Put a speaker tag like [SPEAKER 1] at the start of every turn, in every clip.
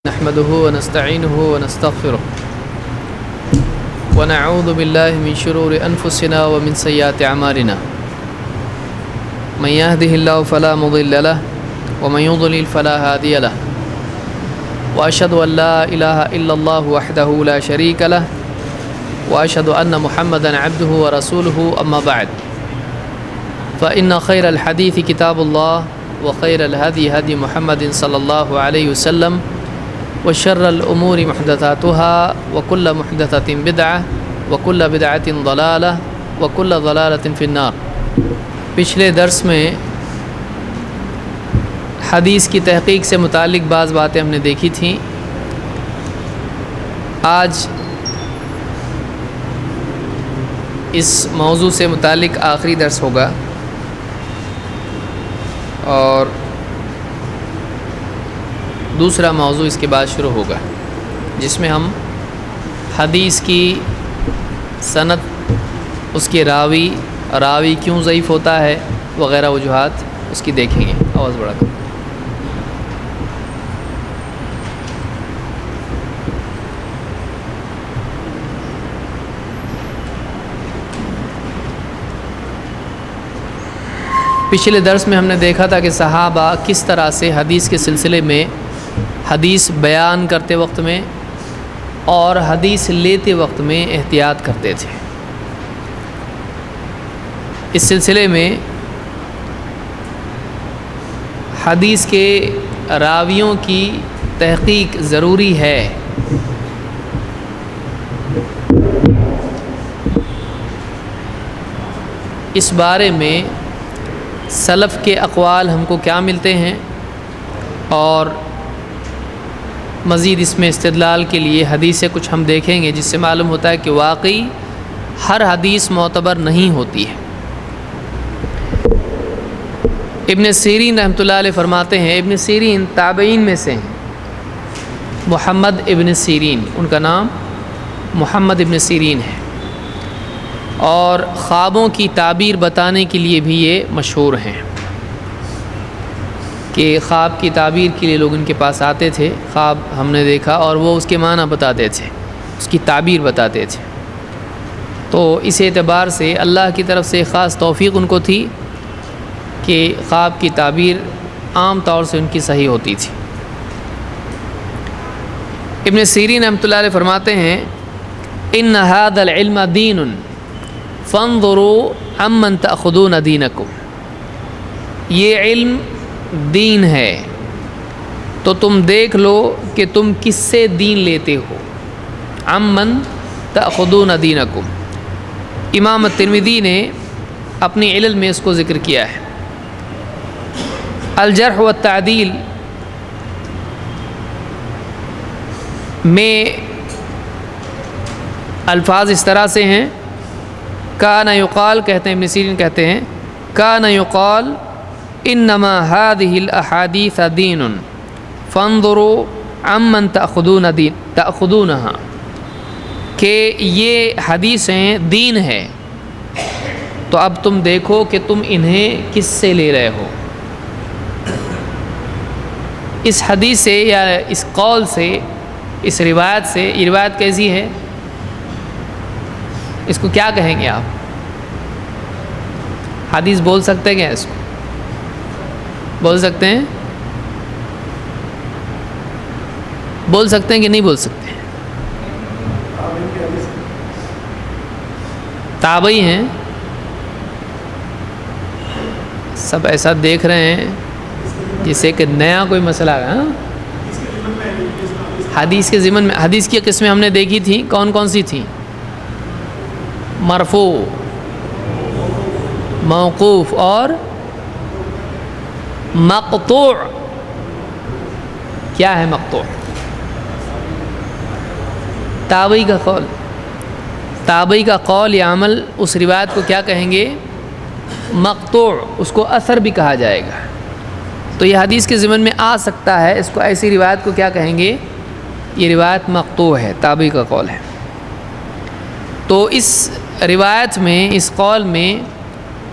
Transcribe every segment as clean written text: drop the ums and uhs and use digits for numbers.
[SPEAKER 1] نحمده ونستعينه ونستغفره ونعوذ بالله من شرور أنفسنا ومن سيئات أعمالنا من يهده الله فلا مضل له ومن يضلل فلا هادي له وأشهد أن لا إله إلا الله وحده لا شريك له وأشهد أن محمدا عبده ورسوله أما بعد فإن خير الحديث كتاب الله وخير الهدي هدي محمد صلى الله عليه وسلم وشر الأمور محدثاتها وكل محدثة بدعة وكل بدعة ضلالة وكل ضلالة في النار۔ پچھلے درس میں حدیث کی تحقیق سے متعلق بعض باتیں ہم نے دیکھی تھیں۔ آج اس موضوع سے متعلق آخری درس ہوگا اور دوسرا موضوع اس کے بعد شروع ہوگا، جس میں ہم حدیث کی سند، اس کے راوی کیوں ضعیف ہوتا ہے وغیرہ وجوہات اس کی دیکھیں گے۔ آواز بڑھا کر۔ پچھلے درس میں ہم نے دیکھا تھا کہ صحابہ کس طرح سے حدیث کے سلسلے میں حدیث بیان کرتے وقت میں اور حدیث لیتے وقت میں احتیاط کرتے تھے۔ اس سلسلے میں حدیث کے راویوں کی تحقیق ضروری ہے۔ اس بارے میں سلف کے اقوال ہم کو کیا ملتے ہیں، اور مزید اس میں استدلال کے لیے حدیث سے کچھ ہم دیکھیں گے، جس سے معلوم ہوتا ہے کہ واقعی ہر حدیث معتبر نہیں ہوتی ہے۔ ابن سیرین رحمۃ اللہ علیہ فرماتے ہیں، ابن سیرین تابعین میں سے ہیں، محمد ابن سیرین، ان کا نام محمد ابن سیرین ہے، اور خوابوں کی تعبیر بتانے کے لیے بھی یہ مشہور ہیں کہ خواب کی تعبیر کے لیے لوگ ان کے پاس آتے تھے، خواب ہم نے دیکھا، اور وہ اس کے معنی بتاتے تھے، اس کی تعبیر بتاتے تھے۔ تو اس اعتبار سے اللہ کی طرف سے خاص توفیق ان کو تھی کہ خواب کی تعبیر عام طور سے ان کی صحیح ہوتی تھی۔ ابن سیرین رحمۃ اللہ علیہ فرماتے ہیں، ان ھذا العلم دین فانظروا عمن تأخذون دینکم، یہ علم دین ہے تو تم دیکھ لو کہ تم کس سے دین لیتے ہو۔ عمن تأخذون دینکم، امام ترمذی نے اپنی علل میں اس کو ذکر کیا ہے۔ الجرح والتعدیل میں الفاظ اس طرح سے ہیں، کان یقال، کہتے ہیں ابن سیرین کہتے ہیں، کان یقال انما هذه الاحاديث دین فانظروا عمن تأخذونها، کہ یہ حدیثیں دین ہے تو اب تم دیکھو کہ تم انہیں کس سے لے رہے ہو۔ اس حدیث سے یا اس قول سے، اس روایت سے، یہ روایت کیسی ہے، اس کو کیا کہیں گے آپ؟ حدیث بول سکتے ہیں کیا اس کو؟ بول سکتے ہیں؟ بول سکتے ہیں کہ نہیں بول سکتے؟ تابعی ہیں سب، ایسا دیکھ رہے ہیں جسے کہ نیا کوئی مسئلہ ہے۔ حدیث کے ضمن میں حدیث کی قسمیں ہم نے دیکھی تھیں، کون کون سی تھیں؟ مرفوع، موقوف اور مقطوع۔ کیا ہے مقطوع؟ تابعی کا قول، تابعی کا قول یا عمل، اس روایت کو کیا کہیں گے؟ مقطوع، اس کو اثر بھی کہا جائے گا۔ تو یہ حدیث کے ضمن میں آ سکتا ہے، اس کو ایسی روایت کو کیا کہیں گے؟ یہ روایت مقطوع ہے، تابعی کا قول ہے۔ تو اس روایت میں، اس قول میں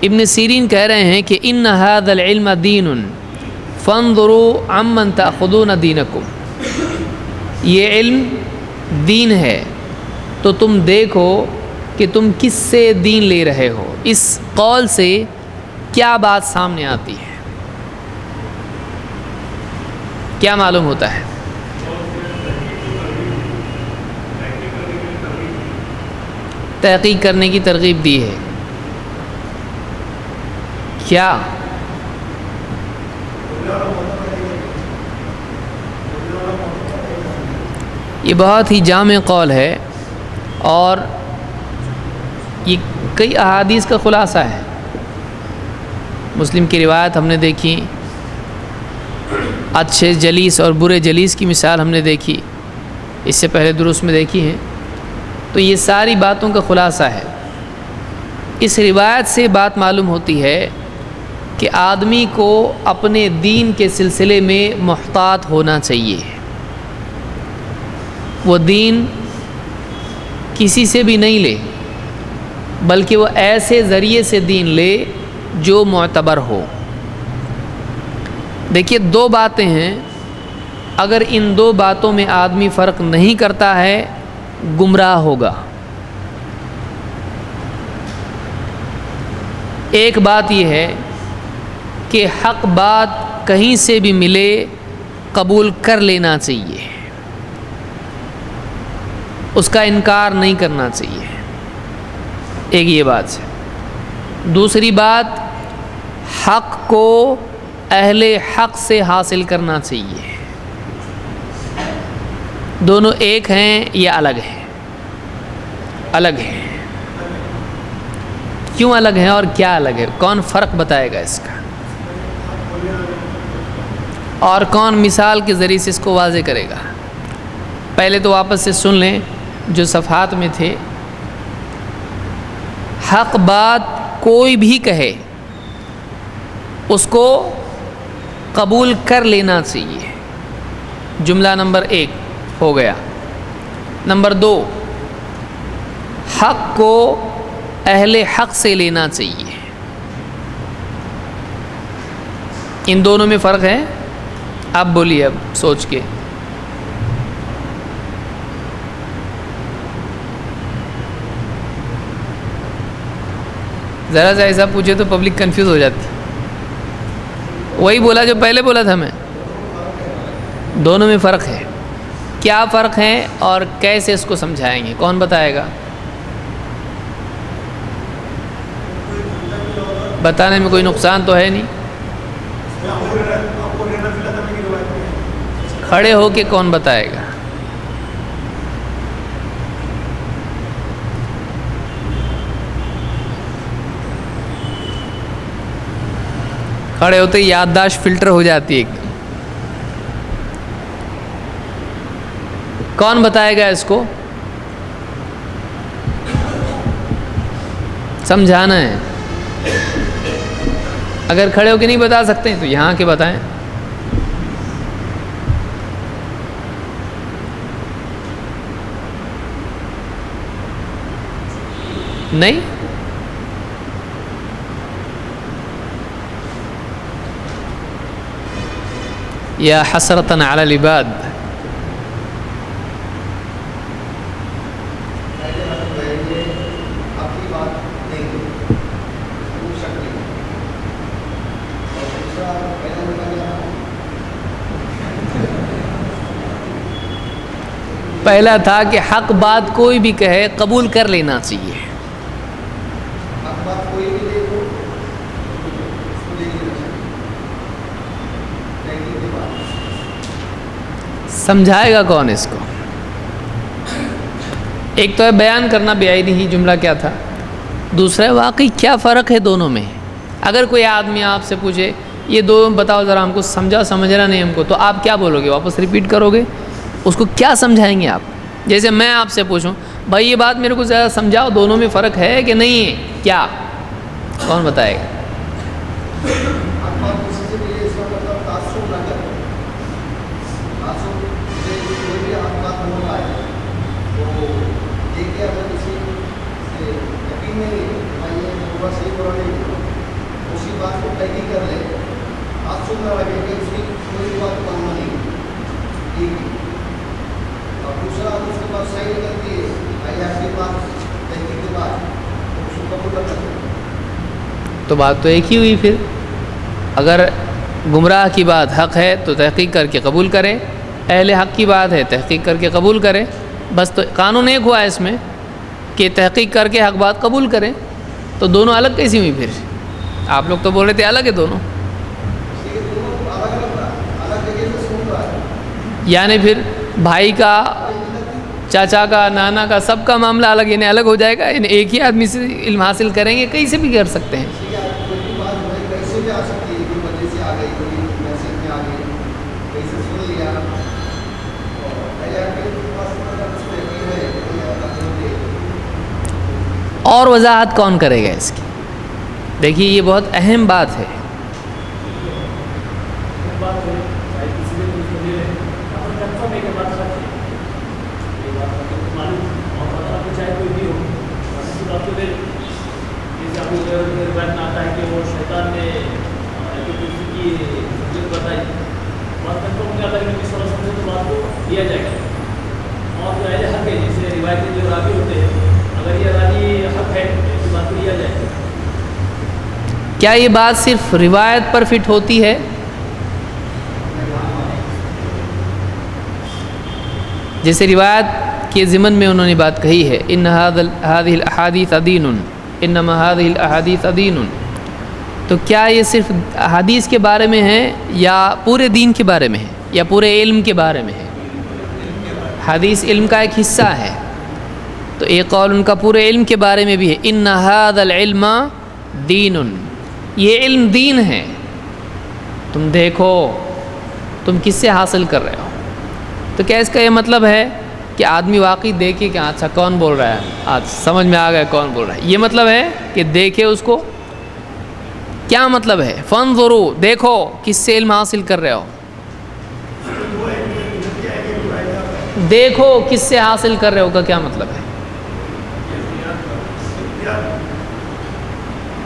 [SPEAKER 1] ابن سیرین کہہ رہے ہیں کہ ان ھذا العلم دین فانظروا عمن تأخذون دینکم، یہ علم دین ہے، تو تم دیکھو کہ تم کس سے دین لے رہے ہو۔ اس قول سے کیا بات سامنے آتی ہے؟ کیا معلوم ہوتا ہے؟ تحقیق کرنے کی ترغیب دی ہے۔ کیا یہ بہت ہی جامع قول ہے، اور یہ کئی احادیث کا خلاصہ ہے۔ مسلم کی روایت ہم نے دیکھی، اچھے جلیس اور برے جلیس کی مثال ہم نے دیکھی، اس سے پہلے دروس میں دیکھی ہیں، تو یہ ساری باتوں کا خلاصہ ہے۔ اس روایت سے بات معلوم ہوتی ہے کہ آدمی کو اپنے دین کے سلسلے میں محتاط ہونا چاہیے۔ وہ دین کسی سے بھی نہیں لے، بلکہ وہ ایسے ذریعے سے دین لے جو معتبر ہو۔ دیکھیے، دو باتیں ہیں، اگر ان دو باتوں میں آدمی فرق نہیں کرتا ہے گمراہ ہوگا۔ ایک بات یہ ہے کہ حق بات کہیں سے بھی ملے قبول کر لینا چاہیے، اس کا انکار نہیں کرنا چاہیے، ایک یہ بات ہے۔ دوسری بات، حق کو اہل حق سے حاصل کرنا چاہیے۔ دونوں ایک ہیں یا الگ ہیں؟ الگ ہیں۔ کیوں الگ ہیں اور کیا الگ ہے؟ کون فرق بتائے گا اس کا؟ اور کون مثال کے ذریعے سے اس کو واضح کرے گا؟ پہلے تو واپس سے سن لیں جو صفحات میں تھے۔ حق بات کوئی بھی کہے اس کو قبول کر لینا چاہیے، جملہ نمبر 1 ہو گیا۔ نمبر 2، حق کو اہل حق سے لینا چاہیے۔ ان دونوں میں فرق ہے؟ آپ بولیے اب سوچ کے۔ ذرا سا ایسا پوچھے تو پبلک کنفیوز ہو جاتی۔ وہی بولا جو پہلے بولا تھا میں، دونوں میں فرق ہے۔ کیا فرق ہے اور کیسے اس کو سمجھائیں گے؟ کون بتائے گا؟ بتانے میں کوئی نقصان تو ہے نہیں۔ کھڑے ہو کے کون بتائے گا؟ کھڑے ہوتے یادداشت فلٹر ہو جاتی ہے ایک دم۔ کون بتائے گا اس کو؟ سمجھانا ہے۔ اگر کھڑے ہو کے نہیں بتا سکتے تو یہاں کے بتائیں۔ نہیں؟ یا حسرتاً علی العباد۔ پہلا تھا کہ حق بات کوئی بھی کہے قبول کر لینا چاہیے۔ سمجھائے گا کون اس کو؟ ایک تو ہے بیان کرنا بعینی ہی، جملہ کیا تھا؟ دوسرا ہے واقعی کیا فرق ہے دونوں میں۔ اگر کوئی آدمی آپ سے پوچھے یہ دو بتاؤ ذرا ہم کو، سمجھنا نہیں ہم کو، تو آپ کیا بولو گے؟ واپس ریپیٹ کرو گے؟ اس کو کیا سمجھائیں گے آپ؟ جیسے میں آپ سے پوچھوں بھائی یہ بات میرے کو ذرا سمجھاؤ، دونوں میں فرق ہے کہ نہیں ہے؟ کیا کون بتائے گا؟ تو بات تو ایک ہی ہوئی پھر. اگر گمراہ کی بات حق ہے تو تحقیق کر کے قبول کرے، اہل حق کی بات ہے تحقیق کر کے قبول کرے. بس تو قانون ایک ہوا ہے اس میں کہ تحقیق کر کے حق بات قبول کریں. تو دونوں الگ کیسی ہوئی پھر؟ آپ لوگ تو بول رہے تھے الگ ہے دونوں. یعنی پھر بھائی کا، چاچا کا، نانا کا، سب کا معاملہ الگ، یعنی الگ ہو جائے گا. یعنی ایک ہی آدمی سے علم حاصل کریں گے، کہیں سے بھی کر سکتے ہیں. اور وضاحت کون کرے گا اس کی؟ دیکھیے یہ بہت اہم بات ہے. کیا یہ بات صرف روایت پر فٹ ہوتی ہے؟ جیسے روایت کے ضمن میں انہوں نے بات کہی ہے ان هذه الاحاديث دین انما هذه الاحاديث دین. تو کیا یہ صرف حدیث کے بارے میں ہے یا پورے دین کے بارے میں ہے یا پورے علم کے بارے میں ہے؟ حدیث علم کا ایک حصہ ہے. تو ایک قول ان کا پورے علم کے بارے میں بھی ہے ان هذا العلم دین. یہ علم دین ہے. تم دیکھو تم کس سے حاصل کر رہے ہو. تو کیا اس کا یہ مطلب ہے کہ آدمی واقعی دیکھے کہ اچھا کون بول رہا ہے، آج سمجھ میں آ گیا کون بول رہا ہے؟ یہ مطلب ہے کہ دیکھے اس کو؟ کیا مطلب ہے؟ فانظروا، دیکھو کس سے علم حاصل کر رہے ہو. دیکھو کس سے حاصل کر رہے ہو کا کیا مطلب ہے؟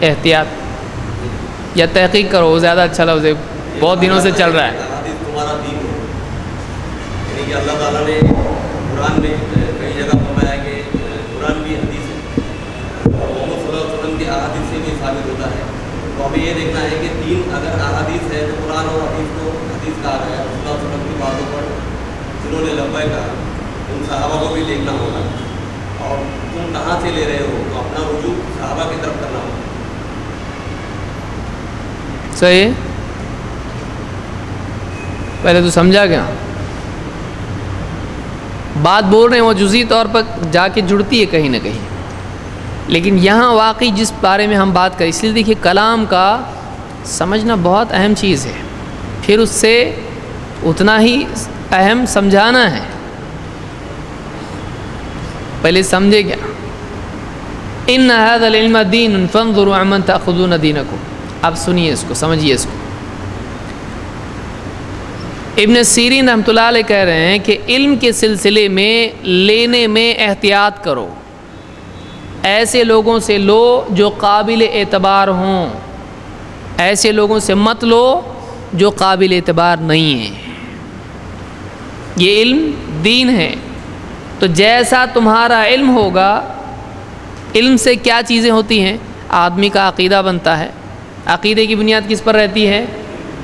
[SPEAKER 1] احتیاط یا تحقیق کرو، زیادہ اچھا لفظ ہے، بہت دنوں سے چل رہا ہے.
[SPEAKER 2] تمہارا دین ہے، یعنی کہ اللہ تعالیٰ نے قرآن میں کئی جگہ فرمایا کہ قرآن بھی حدیث ہے، محمد صلی اللہ علیہ وسلم کی احادیث سے بھی ثابت ہوتا ہے. تو ہمیں یہ دیکھنا ہے کہ دین اگر احادیث ہے تو قرآن اور حدیث کو حدیث کہا گیا ہے. رسول اللہ صلی اللہ علیہ وسلم کی باتوں پر جنہوں نے لبیک کہا ان صحابہ کو بھی دیکھنا ہوگا. اور تم کہاں سے لے رہے ہو تو اپنا رجوع صحابہ کی طرف کرنا ہوگا.
[SPEAKER 1] صحیح. پہلے تو سمجھا گیا. بات بول رہے ہیں وہ جزئی طور پر جا کے جڑتی ہے کہیں نہ کہیں، لیکن یہاں واقعی جس بارے میں ہم بات کریں، اس لیے دیکھیے کلام کا سمجھنا بہت اہم چیز ہے. پھر اس سے اتنا ہی اہم سمجھانا ہے. پہلے سمجھے کیا؟ ان هذا العلم دین فانظروا عمن تاخذون دینکم. اب سنیے اس کو، سمجھیے اس کو. ابن سیرین رحمۃ اللہ علیہ کہہ رہے ہیں کہ علم کے سلسلے میں لینے میں احتیاط کرو. ایسے لوگوں سے لو جو قابل اعتبار ہوں، ایسے لوگوں سے مت لو جو قابل اعتبار نہیں ہیں. یہ علم دین ہے. تو جیسا تمہارا علم ہوگا، علم سے کیا چیزیں ہوتی ہیں؟ آدمی کا عقیدہ بنتا ہے. عقیدے کی بنیاد کس پر رہتی ہے؟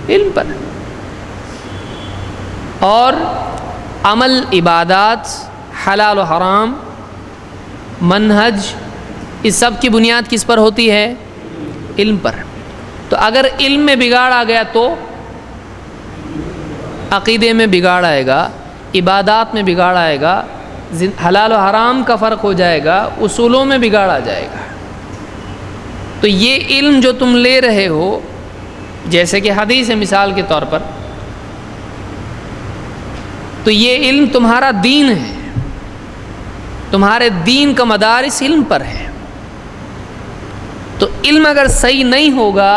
[SPEAKER 1] علم پر. اور عمل، عبادات، حلال و حرام، منہج، اس سب کی بنیاد کس پر ہوتی ہے؟ علم پر. تو اگر علم میں بگاڑ آ گیا تو عقیدے میں بگاڑ آئے گا، عبادات میں بگاڑ آئے گا، حلال و حرام کا فرق ہو جائے گا، اصولوں میں بگاڑ آ جائے گا. تو یہ علم جو تم لے رہے ہو، جیسے کہ حدیث ہے مثال کے طور پر، تو یہ علم تمہارا دین ہے. تمہارے دین کا مدار اس علم پر ہے. تو علم اگر صحیح نہیں ہوگا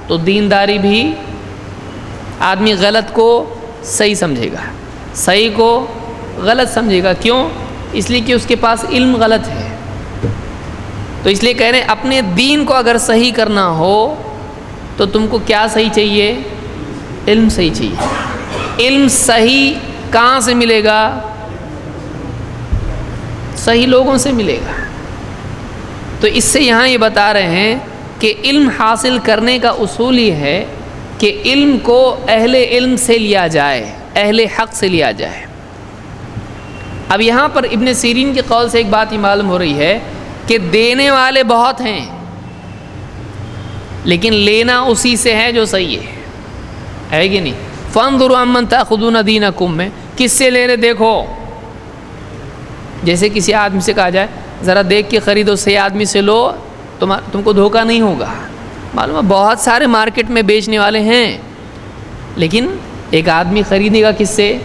[SPEAKER 1] تو دینداری بھی آدمی غلط کو صحیح سمجھے گا، صحیح کو غلط سمجھے گا. کیوں؟ اس لیے کہ اس کے پاس علم غلط ہے. تو اس لیے کہہ رہے ہیں اپنے دین کو اگر صحیح کرنا ہو تو تم کو کیا صحیح چاہیے؟ علم صحیح چاہیے. علم صحیح کہاں سے ملے گا؟ صحیح لوگوں سے ملے گا۔ تو اس سے یہاں یہ بتا رہے ہیں کہ علم حاصل کرنے کا اصول یہ ہے کہ علم کو اہل علم سے لیا جائے، اہل حق سے لیا جائے۔ اب یہاں پر ابن سیرین کے قول سے ایک بات یہ معلوم ہو رہی ہے کہ دینے والے بہت ہیں، لیکن لینا اسی سے ہے جو صحیح ہے کہ نہیں؟ فانظروا عمن تأخذون دینکم میں کس سے لے رہے دیکھو۔ جیسے کسی آدمی سے کہا جائے ذرا دیکھ کے خریدو، صحیح آدمی سے لو، تم کو دھوکہ نہیں ہوگا۔ معلوم ہے بہت سارے مارکیٹ میں بیچنے والے ہیں، لیکن ایک آدمی خریدے گا کس سے؟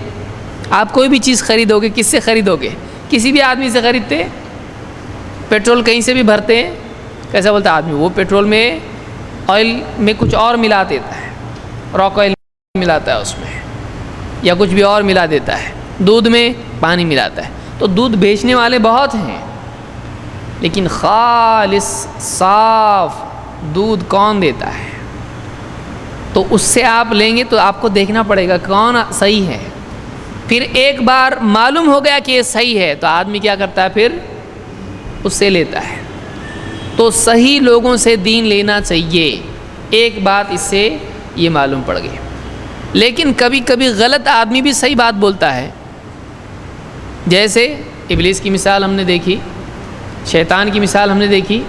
[SPEAKER 1] آپ کوئی بھی چیز خریدو گے کس سے خریدو گے؟ کسی بھی آدمی سے خریدتے؟ پیٹرول کہیں سے بھی بھرتے ہیں، کیسا بولتا آدمی وہ پیٹرول میں آئل میں کچھ اور ملا دیتا ہے، راک آئل ملاتا ہے اس میں، یا کچھ بھی اور ملا دیتا ہے، دودھ میں پانی ملاتا ہے۔ تو دودھ بیچنے والے بہت ہیں، لیکن خالص صاف دودھ کون دیتا ہے؟ تو اس سے آپ لیں گے تو آپ کو دیکھنا پڑے گا کون صحیح ہے۔ پھر ایک بار معلوم ہو گیا کہ یہ صحیح ہے تو آدمی کیا کرتا ہے؟ پھر اس سے لیتا ہے۔ تو صحیح لوگوں سے دین لینا چاہیے، ایک بات اس سے یہ معلوم پڑ گئی۔ لیکن کبھی کبھی غلط آدمی بھی صحیح بات بولتا ہے، جیسے ابلیس کی مثال ہم نے دیکھی، شیطان کی مثال ہم نے دیکھی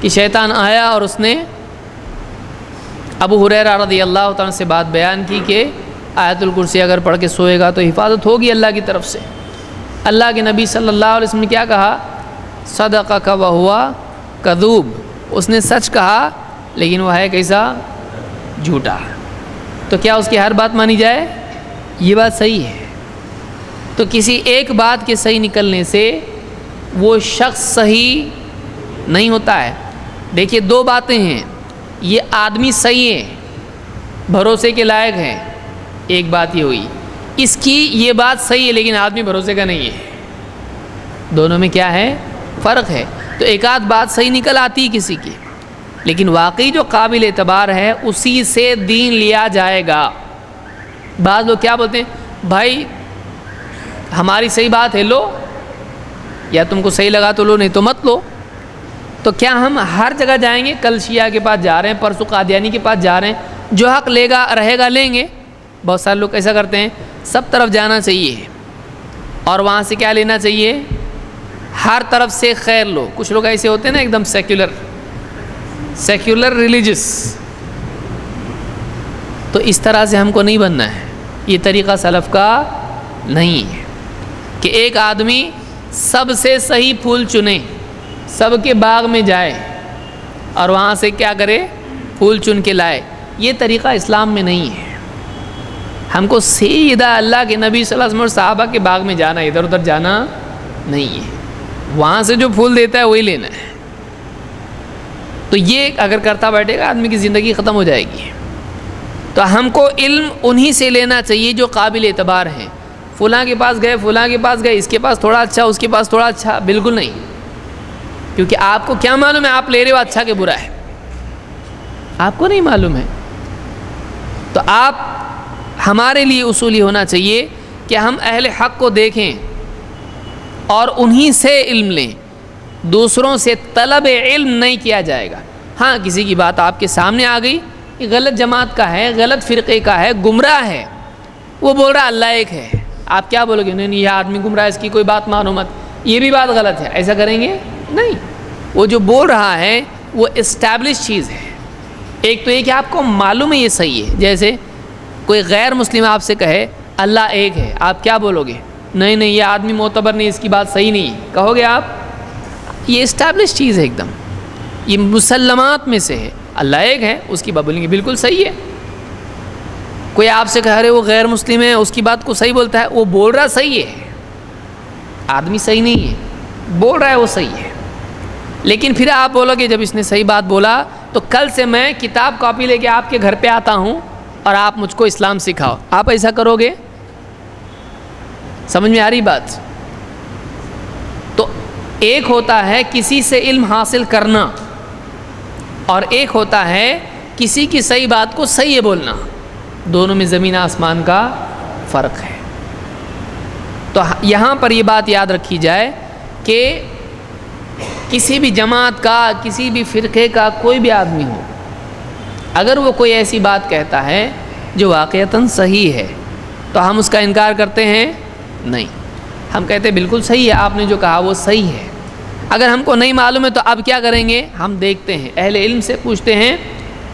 [SPEAKER 1] کہ شیطان آیا اور اس نے ابو ہریرہ رضی اللہ تعالیٰ سے بات بیان کی کہ آیت الکرسی اگر پڑھ کے سوئے گا تو حفاظت ہوگی اللہ کی طرف سے۔ اللہ کے نبی صلی اللہ علیہ وسلم نے کیا کہا؟ صدقک وہو کذوب، اس نے سچ کہا لیکن وہ ہے کیسا؟ جھوٹا۔ تو کیا اس کی ہر بات مانی جائے؟ یہ بات صحیح ہے۔ تو کسی ایک بات کے صحیح نکلنے سے وہ شخص صحیح نہیں ہوتا ہے۔ دیکھیے دو باتیں ہیں، یہ آدمی صحیح ہے، بھروسے کے لائق ہے، ایک بات یہ ہوئی، اس کی یہ بات صحیح ہے لیکن آدمی بھروسے کا نہیں ہے۔ دونوں میں کیا ہے؟ فرق ہے۔ تو ایک آدھ بات صحیح نکل آتی کسی کی، لیکن واقعی جو قابل اعتبار ہے اسی سے دین لیا جائے گا۔ بعض لوگ کیا بولتے ہیں؟ بھائی ہماری صحیح بات ہے لو، یا تم کو صحیح لگا تو لو نہیں تو مت لو۔ تو کیا ہم ہر جگہ جائیں گے؟ کل شیعہ کے پاس جا رہے ہیں، پرسوں قادیانی کے پاس جا رہے ہیں، جو حق لے گا رہے گا لیں گے۔ بہت سارے لوگ ایسا کرتے ہیں، سب طرف جانا چاہیے اور وہاں سے کیا لینا چاہیے؟ ہر طرف سے خیر لو۔ کچھ لوگ ایسے ہوتے ہیں نا ایک دم سیکولر ریلیجس، تو اس طرح سے ہم کو نہیں بننا ہے، یہ طریقہ سلف کا نہیں ہے کہ ایک آدمی سب سے صحیح پھول چنے، سب کے باغ میں جائے اور وہاں سے کیا کرے؟ پھول چن کے لائے۔ یہ طریقہ اسلام میں نہیں ہے۔ ہم کو سیدھا اللہ کے نبی صلی اللہ علیہ وسلم اور صحابہ کے باغ میں جانا، ادھر ادھر جانا نہیں ہے۔ وہاں سے جو پھول دیتا ہے وہی لینا ہے۔ تو یہ اگر کرتا بیٹھے گا آدمی کی زندگی ختم ہو جائے گی۔ تو ہم کو علم انہی سے لینا چاہیے جو قابل اعتبار ہیں۔ فلاں کے پاس گئے، فلاں کے پاس گئے، اس کے پاس تھوڑا اچھا، اس کے پاس تھوڑا اچھا، بالکل نہیں، کیونکہ آپ کو کیا معلوم ہے آپ لے رہے ہو اچھا کہ برا ہے؟ آپ کو نہیں معلوم ہے۔ تو آپ ہمارے لیے اصول یہ ہونا چاہیے کہ ہم اہل حق کو دیکھیں اور انہی سے علم لیں، دوسروں سے طلب علم نہیں کیا جائے گا۔ ہاں کسی کی بات آپ کے سامنے آ گئی، یہ غلط جماعت کا ہے، غلط فرقے کا ہے، گمراہ ہے، وہ بول رہا اللہ ایک ہے، آپ کیا بولو گے؟ نہیں یہ آدمی گمراہ ہے، اس کی کوئی بات مانو مت، یہ بھی بات غلط ہے، ایسا کریں گے؟ نہیں، وہ جو بول رہا ہے وہ اسٹیبلش چیز ہے۔ ایک تو یہ کہ آپ کو معلوم ہے یہ صحیح ہے، جیسے کوئی غیر مسلم آپ سے کہے اللہ ایک ہے، آپ کیا بولو گے؟ نہیں یہ آدمی معتبر نہیں، اس کی بات صحیح نہیں ہے، کہو گے آپ؟ یہ اسٹیبلش چیز ہے، ایک دم یہ مسلمات میں سے ہے، اللہ ایک ہے، اس کی بات بولیں گے بالکل صحیح ہے۔ کوئی آپ سے کہہ رہے وہ غیر مسلم ہے، اس کی بات کو صحیح بولتا ہے، وہ بول رہا صحیح ہے، آدمی صحیح نہیں ہے، بول رہا ہے وہ صحیح ہے، لیکن پھر آپ بولو گے جب اس نے صحیح بات بولا تو کل سے میں کتاب کاپی لے کے آپ کے گھر پہ آتا ہوں اور آپ مجھ کو اسلام سکھاؤ، آپ ایسا کرو گے؟ سمجھ میں آ رہی بات؟ تو ایک ہوتا ہے کسی سے علم حاصل کرنا اور ایک ہوتا ہے کسی کی صحیح بات کو صحیح بولنا، دونوں میں زمین آسمان کا فرق ہے۔ تو یہاں پر یہ بات یاد رکھی جائے کہ کسی بھی جماعت کا، کسی بھی فرقے کا کوئی بھی آدمی ہو، اگر وہ کوئی ایسی بات کہتا ہے جو واقعتاً صحیح ہے تو ہم اس کا انکار کرتے ہیں؟ نہیں، ہم کہتے ہیں بالکل صحیح ہے، آپ نے جو کہا وہ صحیح ہے۔ اگر ہم کو نہیں معلوم ہے تو اب کیا کریں گے؟ ہم دیکھتے ہیں، اہل علم سے پوچھتے ہیں،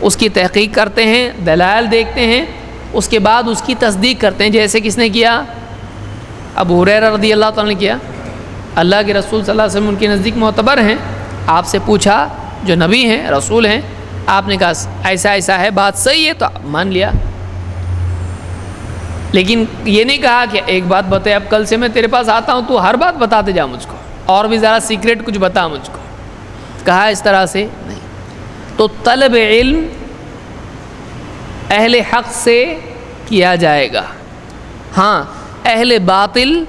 [SPEAKER 1] اس کی تحقیق کرتے ہیں، دلائل دیکھتے ہیں، اس کے بعد اس کی تصدیق کرتے ہیں، جیسے کس نے کیا؟ ابو ہریرہ رضی اللہ تعالیٰ نے کیا۔ اللہ کے رسول صلی اللہ علیہ وسلم ان کے نزدیک معتبر ہیں، آپ سے پوچھا، جو نبی ہیں، رسول ہیں، آپ نے کہا ایسا ایسا ہے، بات صحیح ہے، تو مان لیا۔ لیکن یہ نہیں کہا کہ ایک بات بتا، اب کل سے میں تیرے پاس آتا ہوں، تو ہر بات بتاتے جا مجھ کو، اور بھی ذرا سیکریٹ کچھ بتا مجھ کو، کہا اس طرح سے نہیں۔ تو طلب علم اہل حق سے کیا جائے گا۔ ہاں، اہل باطل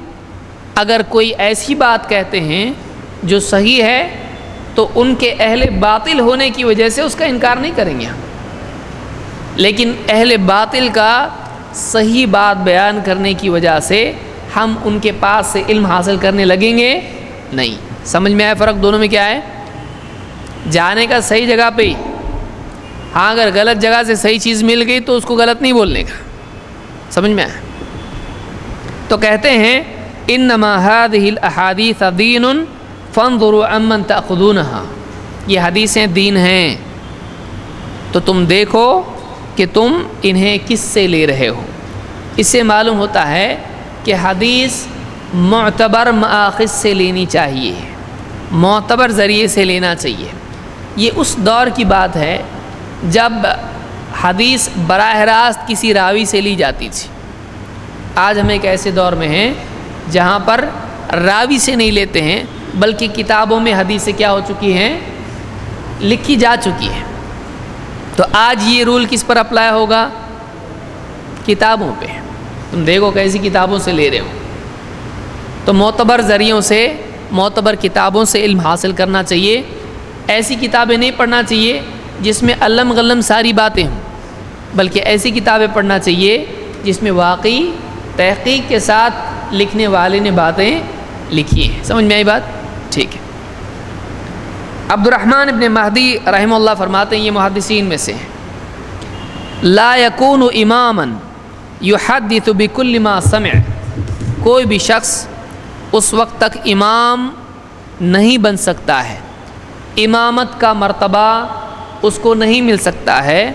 [SPEAKER 1] اگر کوئی ایسی بات کہتے ہیں جو صحیح ہے تو ان کے اہل باطل ہونے کی وجہ سے اس کا انکار نہیں کریں گے ہم، لیکن اہل باطل کا صحیح بات بیان کرنے کی وجہ سے ہم ان کے پاس سے علم حاصل کرنے لگیں گے نہیں۔ سمجھ میں آیا فرق دونوں میں کیا ہے؟ جانے کا صحیح جگہ پہ ہی، ہاں اگر غلط جگہ سے صحیح چیز مل گئی تو اس کو غلط نہیں بولنے کا۔ سمجھ میں آیا؟ تو کہتے ہیں انما هذه الاحاديث دین فانظروا عمن تاخذونها، یہ حدیثیں دین ہیں تو تم دیکھو کہ تم انہیں کس سے لے رہے ہو۔ اس سے معلوم ہوتا ہے کہ حدیث معتبر مآخذ سے لینی چاہیے، معتبر ذریعے سے لینا چاہیے۔ یہ اس دور کی بات ہے جب حدیث براہ راست کسی راوی سے لی جاتی تھی۔ آج ہم ایک ایسے دور میں ہیں جہاں پر راوی سے نہیں لیتے ہیں، بلکہ کتابوں میں حدیثیں کیا ہو چکی ہیں؟ لکھی جا چکی ہیں۔ تو آج یہ رول کس پر اپلائی ہوگا؟ کتابوں پہ۔ تم دیکھو کیسی کتابوں سے لے رہے ہو، تو معتبر ذریعوں سے، معتبر کتابوں سے علم حاصل کرنا چاہیے۔ ایسی کتابیں نہیں پڑھنا چاہیے جس میں علم غلم ساری باتیں ہوں، بلکہ ایسی کتابیں پڑھنا چاہیے جس میں واقعی تحقیق کے ساتھ لکھنے والے نے باتیں لکھی ہیں۔ سمجھ میں آئی بات؟ ٹھیک ہے۔ عبد الرحمن ابن مہدی رحمہ اللہ فرماتے ہیں، یہ محدثین میں سے ہیں، لا یکون اماما یحدث بکل ما سمع، کوئی بھی شخص اس وقت تک امام نہیں بن سکتا ہے، امامت کا مرتبہ اس کو نہیں مل سکتا ہے،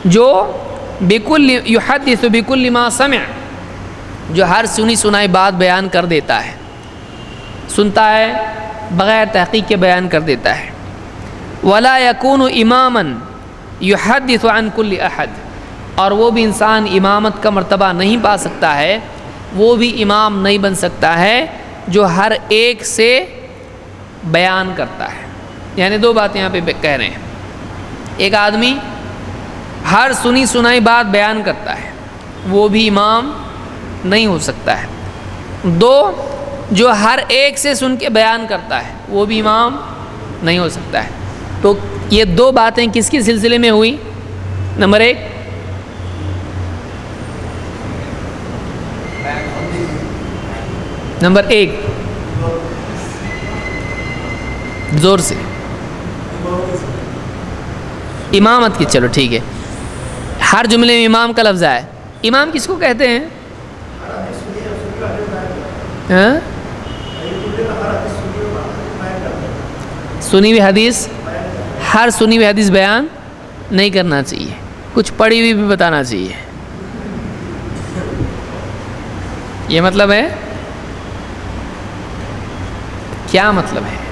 [SPEAKER 1] جو بکل یحدث بکل ما سمع، جو ہر سنی سنائی بات بیان کر دیتا ہے، سنتا ہے بغیر تحقیق کے بیان کر دیتا ہے۔ ولا یکون اماما یحدث عن کل احد، اور وہ بھی انسان امامت کا مرتبہ نہیں پا سکتا ہے، وہ بھی امام نہیں بن سکتا ہے جو ہر ایک سے بیان کرتا ہے۔ یعنی دو باتیں یہاں پہ کہہ رہے ہیں، ایک آدمی ہر سنی سنائی بات بیان کرتا ہے، وہ بھی امام نہیں ہو سکتا ہے۔ دو، جو ہر ایک سے سن کے بیان کرتا ہے، وہ بھی امام نہیں ہو سکتا ہے۔ تو یہ دو باتیں کس کے سلسلے میں ہوئی؟ نمبر ایک، زور سے امامت کی، چلو ٹھیک ہے، ہر جملے میں امام کا لفظ آئے۔ امام کس کو کہتے ہیں؟ سنی ہوئی حدیث، ہر سنی ہوئی حدیث بیان نہیں کرنا چاہیے، کچھ پڑھی ہوئی بھی بتانا چاہیے۔ یہ مطلب ہے، کیا مطلب ہے؟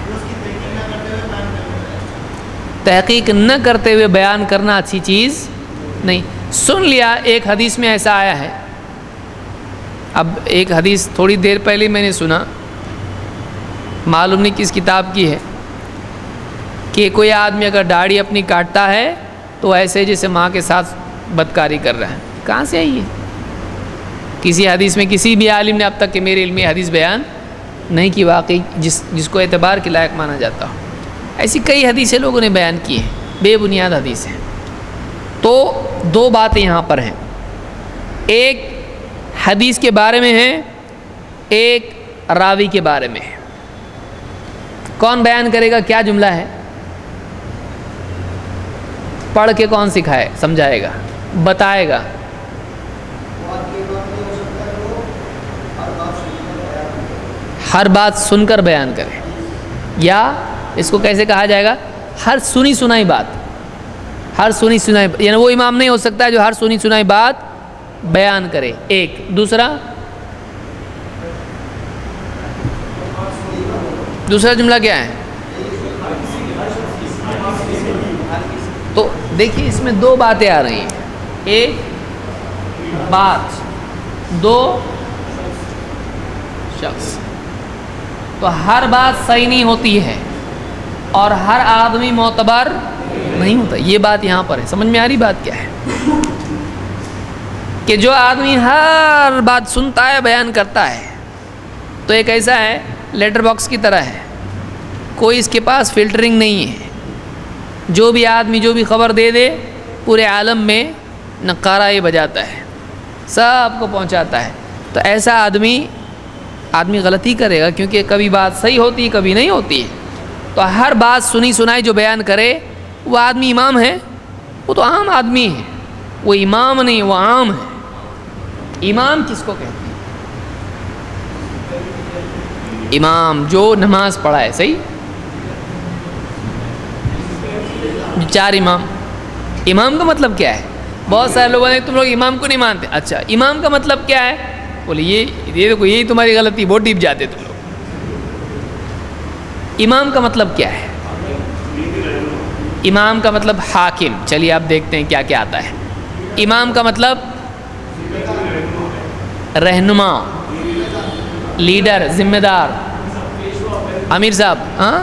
[SPEAKER 1] تحقیق نہ کرتے ہوئے بیان کرنا اچھی چیز نہیں۔ سن لیا، ایک حدیث میں ایسا آیا ہے، اب ایک حدیث تھوڑی دیر پہلے میں نے سنا، معلوم نہیں کس کتاب کی ہے، کہ کوئی آدمی اگر داڑھی اپنی کاٹتا ہے تو ایسے جیسے ماں کے ساتھ بدکاری کر رہا ہے۔ کہاں سے آئی ہے؟ کسی حدیث میں کسی بھی عالم نے اب تک کہ میرے علم میں حدیث بیان نہیں کی، واقعی جس کو اعتبار کے لائق مانا جاتا ہو۔ ایسی کئی حدیثیں لوگوں نے بیان کی ہیں، بے بنیاد حدیث ہیں۔ تو دو باتیں یہاں پر ہیں، ایک حدیث کے بارے میں ہے، ایک راوی کے بارے میں ہے۔ کون بیان کرے گا کیا جملہ ہے؟ پڑھ کے کون سکھائے سمجھائے گا بتائے گا؟ ہر بات سن کر بیان کرے، یا اس کو کیسے کہا جائے گا؟ ہر سنی سنائی بات، ہر سنی سنائی، یعنی وہ امام نہیں ہو سکتا جو ہر سنی سنائی بات بیان کرے، ایک۔ دوسرا جملہ کیا ہے؟ تو دیکھیے اس میں دو باتیں آ رہی ہیں، ایک بات، دو شخص۔ تو ہر بات صحیح نہیں ہوتی ہے اور ہر آدمی معتبر نہیں ہوتا، یہ بات یہاں پر ہے۔ سمجھ میں آ رہی بات کیا ہے؟ کہ جو آدمی ہر بات سنتا ہے بیان کرتا ہے، تو ایک ایسا ہے لیٹر باکس کی طرح ہے، کوئی اس کے پاس فلٹرنگ نہیں ہے، جو بھی آدمی جو بھی خبر دے دے پورے عالم میں نقارہ یہ بجاتا ہے، سب کو پہنچاتا ہے۔ تو ایسا آدمی غلطی کرے گا، کیونکہ کبھی بات صحیح ہوتی ہے کبھی نہیں ہوتی ہے۔ تو ہر بات سنی سنائی جو بیان کرے وہ آدمی امام ہے؟ وہ تو عام آدمی ہے، وہ امام نہیں، وہ عام ہے۔ امام کس کو کہتے ہیں؟ امام جو نماز پڑھائے، صحیح؟ چار امام۔ امام کا مطلب کیا ہے؟ بہت سارے لوگوں نے تم لوگ امام کو نہیں مانتے، اچھا امام کا مطلب کیا ہے؟ بولے یہ دیکھو یہی تمہاری غلطی، بہت ڈیپ جاتے تم لوگ۔ امام کا مطلب کیا ہے؟ امام کا مطلب حاکم۔ چلیے آپ دیکھتے ہیں کیا کیا آتا ہے۔ امام کا مطلب رہنما، لیڈر، ذمہ دار، امیر صاحب، ہاں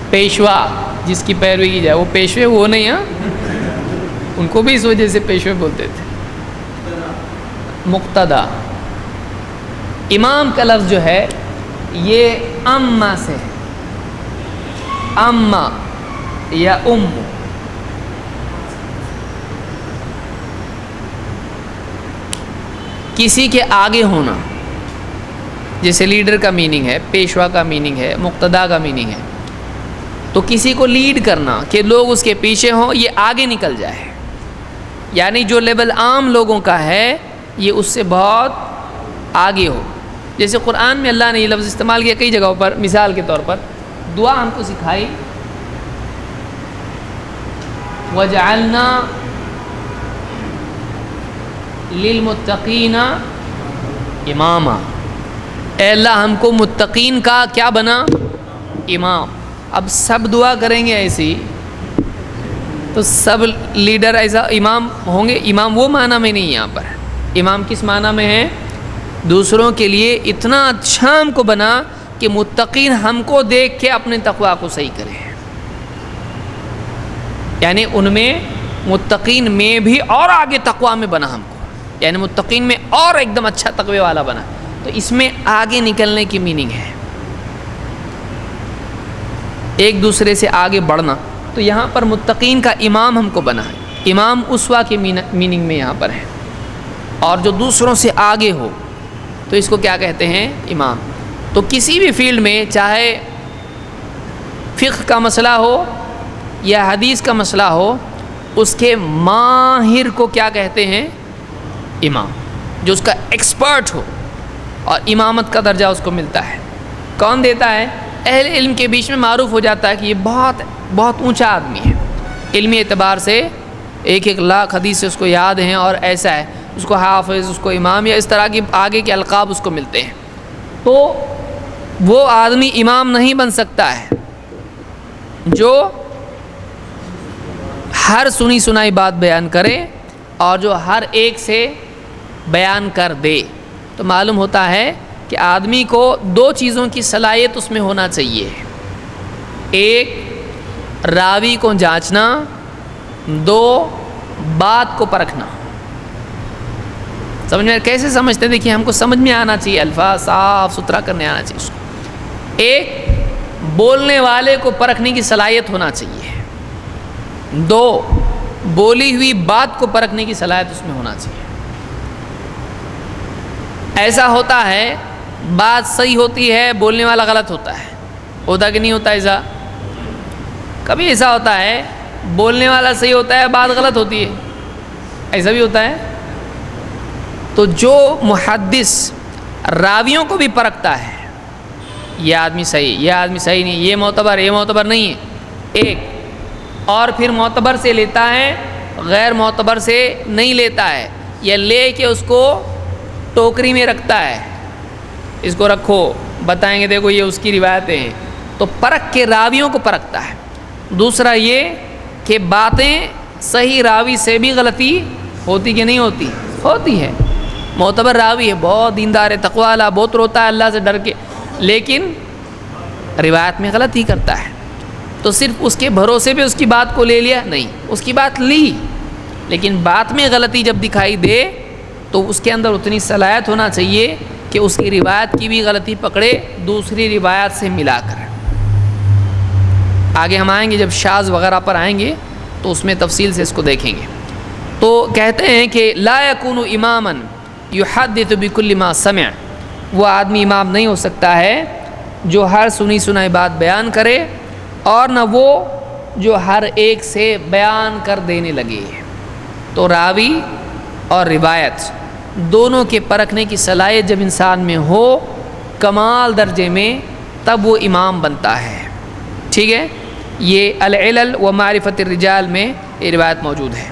[SPEAKER 1] پیشوا، جس کی پیروی کی جائے، وہ پیشوے وہ نہیں، ہاں ان کو بھی اس وجہ سے پیشوے بولتے تھے۔ مقتدا۔ امام کا لفظ جو ہے یہ اما سے ہے، اما یا ام۔ کسی کے آگے ہونا، جیسے لیڈر کا میننگ ہے، پیشوا کا میننگ ہے، مقتدا کا میننگ ہے۔ تو کسی کو لیڈ کرنا کہ لوگ اس کے پیچھے ہوں، یہ آگے نکل جائے، یعنی جو لیول عام لوگوں کا ہے یہ اس سے بہت آگے ہو۔ جیسے قرآن میں اللہ نے یہ لفظ استعمال کیا کئی جگہوں پر، مثال کے طور پر دعا ہم کو سکھائی، وَجَعَلْنَا لِلْمُتَّقِينَ اماما، اے اللہ ہم کو متقین کا کیا بنا؟ امام۔ اب سب دعا کریں گے ایسی تو سب لیڈر ایسا امام ہوں گے؟ امام وہ معنی میں نہیں، یہاں پر امام کس معنی میں ہے؟ دوسروں کے لیے اتنا اچھا ہم کو بنا کہ متقین ہم کو دیکھ کے اپنے تقویٰ کو صحیح کریں، یعنی ان میں متقین میں بھی اور آگے تقویٰ میں بنا ہم کو، یعنی متقین میں اور ایک دم اچھا تقوی والا بنا۔ تو اس میں آگے نکلنے کی میننگ ہے، ایک دوسرے سے آگے بڑھنا۔ تو یہاں پر متقین کا امام ہم کو بنا ہے، امام اسوا کے میننگ میں یہاں پر ہے، اور جو دوسروں سے آگے ہو تو اس کو کیا کہتے ہیں؟ امام۔ تو کسی بھی فیلڈ میں، چاہے فقہ کا مسئلہ ہو یا حدیث کا مسئلہ ہو، اس کے ماہر کو کیا کہتے ہیں؟ امام، جو اس کا ایکسپرٹ ہو، اور امامت کا درجہ اس کو ملتا ہے۔ کون دیتا ہے؟ اہل علم کے بیچ میں معروف ہو جاتا ہے کہ یہ بہت بہت اونچا آدمی ہے، علمی اعتبار سے 1 لاکھ حدیث سے اس کو یاد ہیں، اور ایسا ہے، اس کو حافظ، اس کو امام، یا اس طرح کی آگے کے القاب اس کو ملتے ہیں۔ تو وہ آدمی امام نہیں بن سکتا ہے جو ہر سنی سنائی بات بیان کرے اور جو ہر ایک سے بیان کر دے۔ تو معلوم ہوتا ہے کہ آدمی کو 2 چیزوں کی صلاحیت اس میں ہونا چاہیے، ایک راوی کو جانچنا، 2 بات کو پرکھنا۔ سمجھ میں کیسے سمجھتے ہیں؟ دیکھیے ہم کو سمجھ میں آنا چاہیے، الفاظ صاف ستھرا کرنے آنا چاہیے اس کو۔ ایک بولنے والے کو پرکھنے کی صلاحیت ہونا چاہیے، 2 بولی ہوئی بات کو پرکھنے کی صلاحیت اس میں ہونا چاہیے۔ ایسا ہوتا ہے بات صحیح ہوتی ہے، بولنے والا غلط ہوتا ہے، ہوتا کہ نہیں ہوتا ایسا؟ کبھی ایسا ہوتا ہے بولنے والا صحیح ہوتا ہے، بات غلط ہوتی ہے، ایسا بھی ہوتا ہے۔ تو جو محدث راویوں کو بھی پرکھتا ہے، یہ آدمی صحیح، یہ آدمی صحیح نہیں، یہ معتبر نہیں ہے، ایک، اور پھر معتبر سے لیتا ہے، غیر معتبر سے نہیں لیتا ہے، یا لے کے اس کو ٹوکری میں رکھتا ہے، اس کو رکھو، بتائیں گے دیکھو یہ اس کی روایتیں ہیں، تو پرکھ کے راویوں کو پرکھتا ہے۔ دوسرا یہ کہ باتیں صحیح راوی سے بھی غلطی ہوتی کہ نہیں ہوتی؟ ہوتی ہے۔ معتبر راوی ہے، بہت دیندار ہے، تقوی والا، بہت روتا ہے اللہ سے ڈر کے، لیکن روایت میں غلطی کرتا ہے، تو صرف اس کے بھروسے پہ اس کی بات کو لے لیا؟ نہیں، اس کی بات لی، لیکن بات میں غلطی جب دکھائی دے تو اس کے اندر اتنی صلاحیت ہونا چاہیے کہ اس کی روایت کی بھی غلطی پکڑے دوسری روایت سے ملا کر۔ آگے ہم آئیں گے جب شاذ وغیرہ پر آئیں گے تو اس میں تفصیل سے اس کو دیکھیں گے۔ تو کہتے ہیں کہ لا یکون اماما یحدث بکل ما سمع، وہ آدمی امام نہیں ہو سکتا ہے جو ہر سنی سنائی بات بیان کرے، اور نہ وہ جو ہر ایک سے بیان کر دینے لگے۔ تو راوی اور روایت دونوں کے پرکھنے کی صلاحیت جب انسان میں ہو کمال درجے میں، تب وہ امام بنتا ہے۔ ٹھیک ہے، یہ العلل و معرفت الرجال میں یہ روایت موجود ہے۔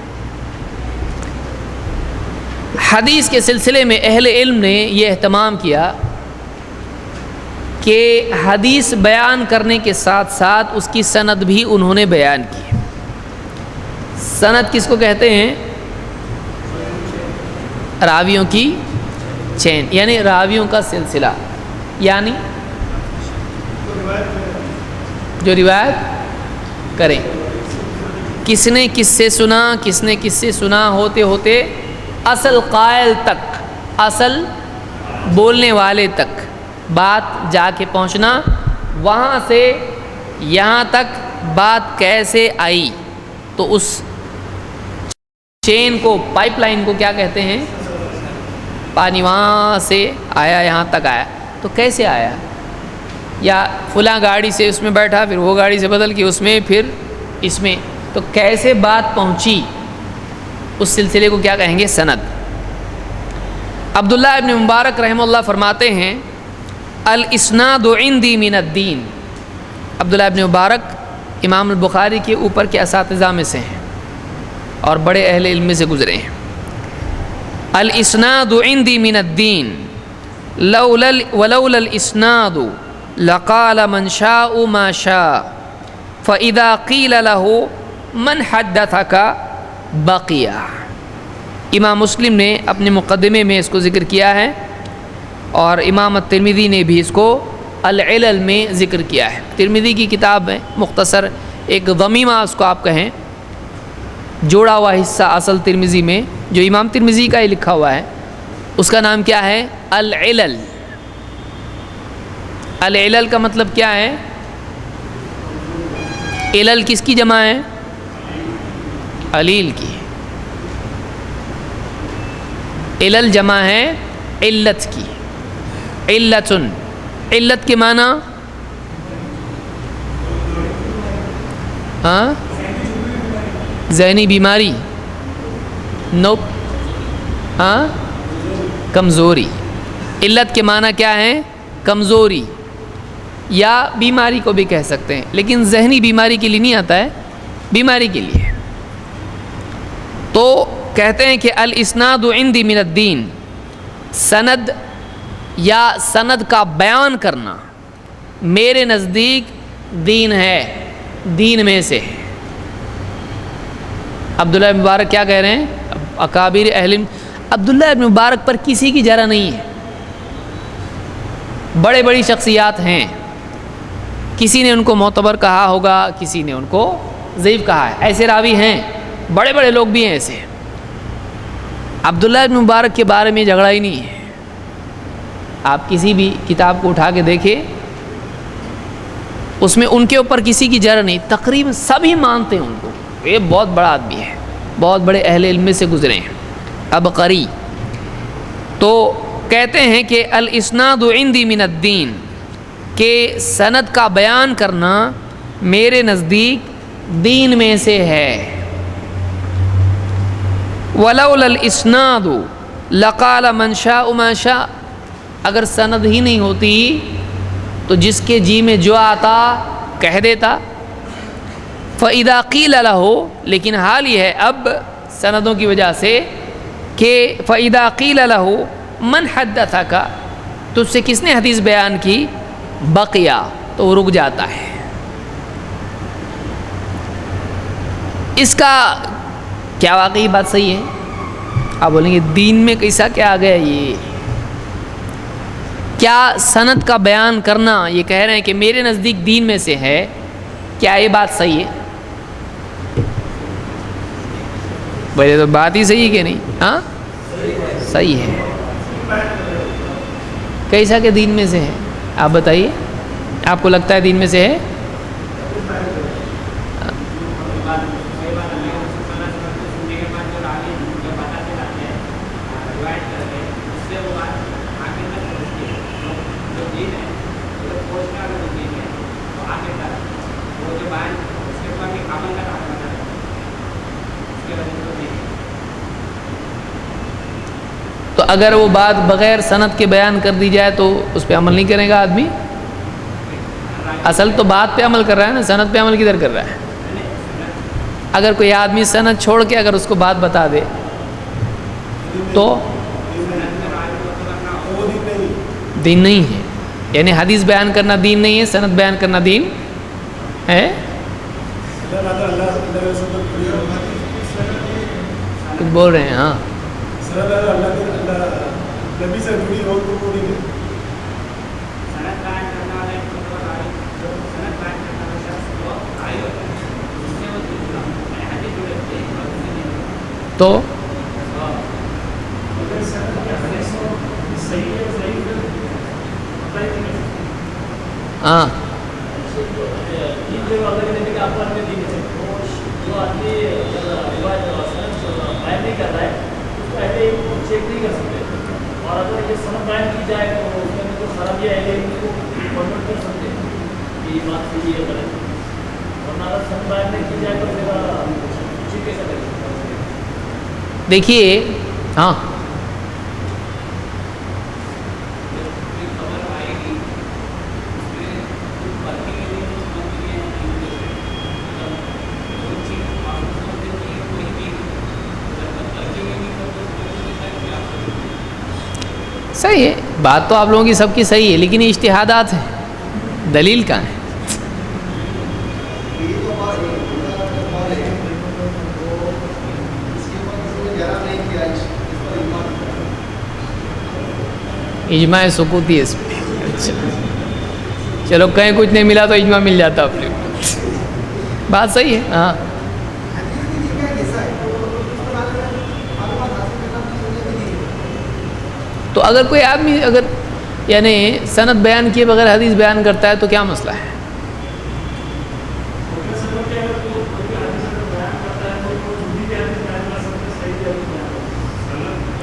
[SPEAKER 1] حدیث کے سلسلے میں اہل علم نے یہ اہتمام کیا کہ حدیث بیان کرنے کے ساتھ ساتھ اس کی سند بھی انہوں نے بیان کی۔ سند کس کو کہتے ہیں؟ راویوں کی چین، یعنی راویوں کا سلسلہ، یعنی جو روایت کریں، کس نے کس سے سنا، کس نے کس سے سنا، ہوتے ہوتے اصل قائل تک، اصل بولنے والے تک بات جا کے پہنچنا، وہاں سے یہاں تک بات کیسے آئی، تو اس چین کو، پائپ لائن کو کیا کہتے ہیں؟ پانی وہاں سے آیا یہاں تک آیا، تو کیسے آیا؟ یا فلاں گاڑی سے اس میں بیٹھا، پھر وہ گاڑی سے بدل کے اس میں، پھر اس میں، تو کیسے بات پہنچی، اس سلسلے کو کیا کہیں گے؟ سند۔ عبداللہ ابن مبارک رحمہ اللہ فرماتے ہیں الاسناد عندی من الدین۔ عبداللہ ابن مبارک امام البخاری کے اوپر کے اساتذہ میں سے ہیں اور بڑے اہل علم سے گزرے ہیں۔ الاسناد عندی من الدین ولولا الاسناد لقال من شاء ما شاء فاذا قیل له من حدثك بقی۔ امام مسلم نے اپنے مقدمے میں اس کو ذکر کیا ہے، اور امام الترمذی نے بھی اس کو العلل میں ذکر کیا ہے۔ ترمذی کی کتاب میں مختصر ایک ضمیمہ اس کو آپ کہیں، جوڑا ہوا حصہ اصل ترمذی میں جو امام ترمذی کا ہی لکھا ہوا ہے، اس کا نام کیا ہے؟ العلل۔ العلل کا مطلب کیا ہے؟ علل کس کی جمع ہے؟ علیل کی۔ علل جمع ہے علت کی، علتن، علت کے معنی ذہنی بیماری، نوپ، کمزوری۔ علت کے معنی کیا ہے؟ کمزوری یا بیماری کو بھی کہہ سکتے ہیں، لیکن ذہنی بیماری کے لیے نہیں آتا ہے، بیماری کے لیے۔ تو کہتے ہیں کہ الاسناد عندی من الدین، سند یا سند کا بیان کرنا میرے نزدیک دین ہے، دین میں سے ہے۔ عبداللہ ابن مبارک کیا کہہ رہے ہیں؟ اکابر اہل عبداللہ ابن مبارک پر کسی کی جرح نہیں ہے، بڑے بڑی شخصیات ہیں، کسی نے ان کو معتبر کہا ہوگا، کسی نے ان کو ضعیف کہا ہے، ایسے راوی ہیں، بڑے بڑے لوگ بھی ہیں ایسے۔ عبداللہ ابن مبارک کے بارے میں جھگڑا ہی نہیں ہے، آپ کسی بھی کتاب کو اٹھا کے دیکھیں، اس میں ان کے اوپر کسی کی جرح نہیں، تقریباً سبھی مانتے ہیں ان کو، یہ بہت بڑا آدمی ہے، بہت بڑے اہل علم سے گزرے ہیں۔ ابقری تو کہتے ہیں کہ الاسناد عندی من الدین، کہ سند کا بیان کرنا میرے نزدیک دین میں سے ہے۔ ولولا الاسناد لقال من شاء ما شاء، اگر سند ہی نہیں ہوتی تو جس کے جی میں جو آتا کہہ دیتا۔ فَإِذَا قِيلَ لَهُ، لیکن حال یہ ہے اب سندوں کی وجہ سے کہ فَإِذَا قِيلَ لَهُ مَنْ حَدَّثَكَ، تجھ سے کس نے حدیث بیان کی، بقیہ، تو وہ رک جاتا ہے۔ اس کا کیا واقعی بات صحیح ہے؟ آپ بولیں گے دین میں کیسا کیا آ گیا یہ؟ کیا سند کا بیان کرنا، یہ کہہ رہے ہیں کہ میرے نزدیک دین میں سے ہے، کیا یہ بات صحیح ہے؟ بھائی تو بات ہی صحیح ہے کہ نہیں؟ ہاں صحیح ہے۔ کیسا کہ دین میں سے ہے؟ آپ بتائیے، آپ کو لگتا ہے دین میں سے ہے؟ تو اگر وہ بات بغیر سند کے بیان کر دی جائے تو اس پہ عمل نہیں کرے گا آدمی؟ اصل تو بات پہ عمل کر رہا ہے نا، سند پہ عمل کدھر کر رہا ہے؟ اگر کوئی آدمی سند چھوڑ کے اگر اس کو بات بتا دے تو دین نہیں ہے، یعنی حدیث بیان کرنا دین نہیں ہے، سند بیان کرنا دین ہے۔ کچھ بول رہے ہیں؟ ہاں تو ہاں دیکھیے، ہاں صحیح ہے، بات تو آپ لوگوں کی سب کی صحیح ہے، لیکن یہ اجتہادات ہیں، دلیل کہاں ہے؟ اجماع سکوتی ہے اس پہ۔ اچھا چلو، کہیں کچھ نہیں ملا تو اجماع مل جاتا آپ لوگ، بات صحیح ہے۔ ہاں تو اگر کوئی آدمی اگر یعنی سند بیان کیے بغیر حدیث بیان کرتا ہے تو کیا مسئلہ ہے؟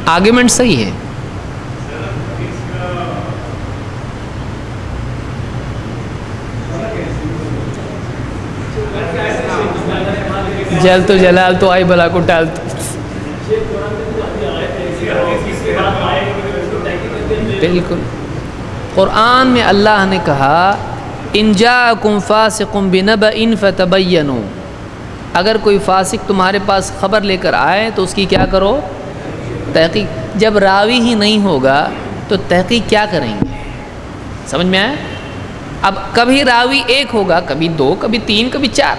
[SPEAKER 1] آرگیومنٹ صحیح ہے۔ جل تو جلال تو آئی بلا کو ٹال تو، بالکل۔ قرآن میں اللہ نے کہا ان جاءکم فاسق بنبأ فتبینوا، اگر کوئی فاسق تمہارے پاس خبر لے کر آئے تو اس کی کیا کرو؟ تحقیق۔ جب راوی ہی نہیں ہوگا تو تحقیق کیا کریں گے؟ سمجھ میں آیا؟ اب کبھی راوی ایک ہوگا، کبھی دو، کبھی تین، کبھی چار،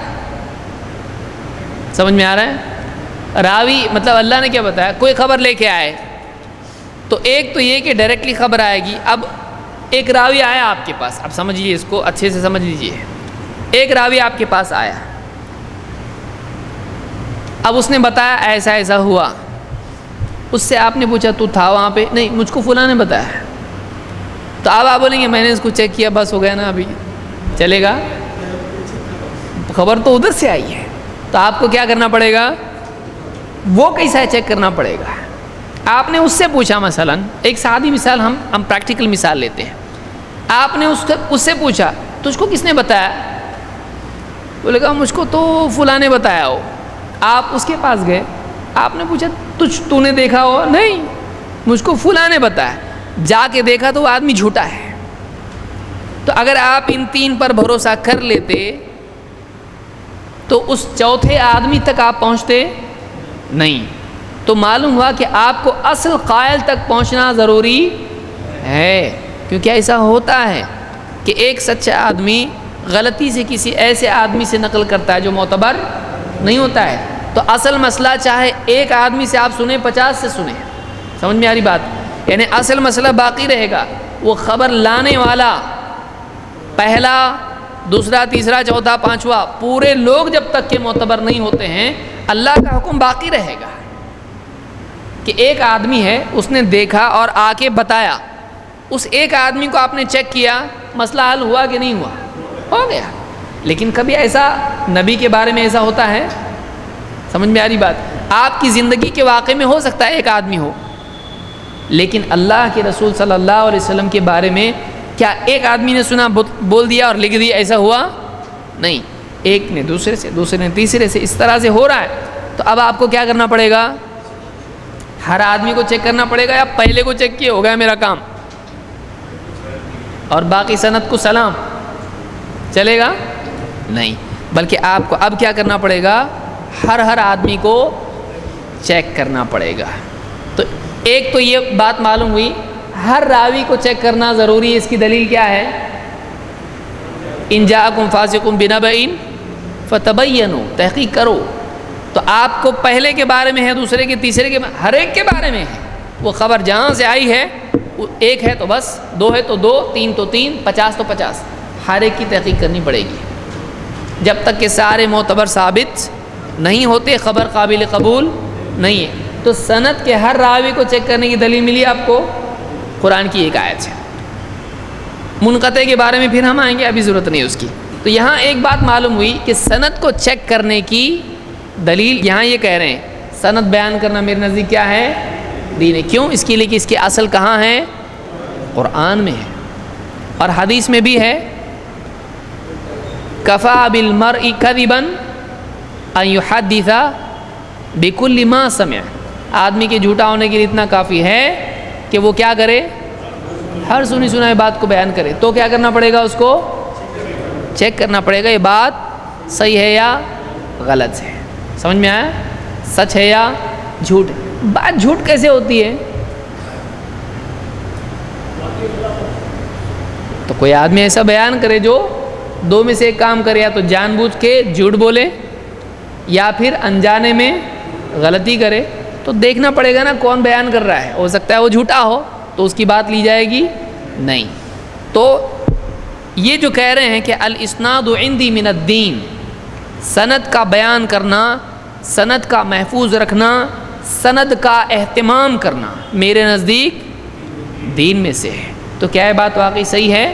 [SPEAKER 1] سمجھ میں آ رہا ہے؟ راوی مطلب اللہ نے کیا بتایا، کوئی خبر لے کے آئے تو ایک تو یہ کہ ڈائریکٹلی خبر آئے گی۔ اب ایک راوی آیا آپ کے پاس، اب سمجھ لیجیے، اس کو اچھے سے سمجھ لیجیے۔ ایک راوی آپ کے پاس آیا، اب اس نے بتایا ایسا ایسا ہوا، اس سے آپ نے پوچھا تو تھا وہاں پہ؟ نہیں، مجھ کو فلاں نے بتایا۔ تو اب آپ بولیں گے میں نے اس کو چیک کیا، بس ہو گیا نا، ابھی چلے گا؟ خبر تو ادھر سے آئی ہے، تو آپ کو کیا کرنا پڑے گا؟ وہ کیسا ہے چیک کرنا پڑے گا۔ آپ نے اس سے پوچھا، مثلاً ایک سادی مثال، ہم پریکٹیکل مثال لیتے ہیں. آپ نے اس سے پوچھا تجھ کو کس نے بتایا؟ بولے گا مجھ کو تو فلاں نے بتایا ہو. آپ اس کے پاس گئے، آپ نے پوچھا تو نے دیکھا ہو؟ نہیں، مجھ کو فلاں نے بتایا. جا کے دیکھا تو وہ آدمی جھوٹا ہے. تو اگر آپ ان 3 پر بھروسہ کر لیتے تو اس چوتھے آدمی تک آپ پہنچتے نہیں. تو معلوم ہوا کہ آپ کو اصل قائل تک پہنچنا ضروری ہے. کیونکہ ایسا ہوتا ہے کہ ایک سچا آدمی غلطی سے کسی ایسے آدمی سے نقل کرتا ہے جو معتبر نہیں ہوتا ہے. تو اصل مسئلہ چاہے ایک آدمی سے آپ سنیں 50 سے سنیں، سمجھ میں آ رہی بات؟ یعنی اصل مسئلہ باقی رہے گا. وہ خبر لانے والا پہلا، دوسرا، تیسرا، چوتھا، پانچواں، پورے لوگ جب تک کہ معتبر نہیں ہوتے ہیں اللہ کا حکم باقی رہے گا کہ ایک آدمی ہے، اس نے دیکھا اور آ کے بتایا. اس ایک آدمی کو آپ نے چیک کیا، مسئلہ حل ہوا کہ نہیں ہوا؟ ہو گیا. لیکن کبھی ایسا نبی کے بارے میں ایسا ہوتا ہے؟ سمجھ میں آ رہی بات؟ آپ کی زندگی کے واقعے میں ہو سکتا ہے ایک آدمی ہو، لیکن اللہ کے رسول صلی اللہ علیہ وسلم کے بارے میں کیا ایک آدمی نے سنا بول دیا اور لکھ دیا؟ ایسا ہوا نہیں. ایک نے دوسرے سے، دوسرے نے تیسرے سے، اس طرح سے ہو رہا ہے. تو اب آپ کو کیا کرنا پڑے گا؟ ہر آدمی کو چیک کرنا پڑے گا، یا پہلے کو چیک کیے ہو گیا میرا کام اور باقی سند کو سلام؟ چلے گا نہیں. بلکہ آپ کو اب کیا کرنا پڑے گا؟ ہر آدمی کو چیک کرنا پڑے گا. تو ایک تو یہ بات معلوم ہوئی، ہر راوی کو چیک کرنا ضروری ہے. اس کی دلیل کیا ہے؟ ان جاءکم فاسق بنبأ فتبینوا، تحقیق کرو. تو آپ کو پہلے کے بارے میں ہے، دوسرے کے، تیسرے کے، ہر ایک کے بارے میں ہے. وہ خبر جہاں سے آئی ہے، ایک ہے تو بس، 2 ہے تو 2، 3 تو 3، 50 تو 50. ہر ایک کی تحقیق کرنی پڑے گی. جب تک کہ سارے معتبر ثابت نہیں ہوتے، خبر قابل قبول نہیں ہے. تو سند کے ہر راوی کو چیک کرنے کی دلیل ملی آپ کو قرآن کی ایک آیت ہے. منقطع کے بارے میں پھر ہم آئیں گے، ابھی ضرورت نہیں اس کی. تو یہاں ایک بات معلوم ہوئی کہ سند کو چیک کرنے کی دلیل یہاں یہ کہہ رہے ہیں، سند بیان کرنا میرے نزدیک کیا ہے؟ دین ہے. کیوں؟ اس کے لیے کہ اس کی اصل کہاں ہے؟ قرآن میں ہے، اور حدیث میں بھی ہے کفا بالمرء کذبا ان یحدث بکل ما سمع. آدمی کے جھوٹا ہونے کے لیے اتنا کافی ہے کہ وہ کیا کرے؟ ہر سنی سنائی بات کو بیان کرے. تو کیا کرنا پڑے گا؟ اس کو چیک کرنا پڑے گا، یہ بات صحیح ہے یا غلط ہے. سمجھ میں آیا؟ سچ ہے یا جھوٹ ہے. بات جھوٹ کیسے ہوتی ہے؟ تو کوئی آدمی ایسا بیان کرے جو 2 میں سے ایک کام کرے، یا تو جان بوجھ کے جھوٹ بولے یا پھر انجانے میں غلطی کرے. تو دیکھنا پڑے گا نا کون بیان کر رہا ہے. ہو سکتا ہے وہ جھوٹا ہو تو اس کی بات لی جائے گی نہیں. تو یہ جو کہہ رہے ہیں کہ الاسناد عندی من الدین، سند کا بیان کرنا، سند کا محفوظ رکھنا، سند کا اہتمام کرنا میرے نزدیک دین میں سے ہے. تو کیا یہ بات واقعی صحیح ہے؟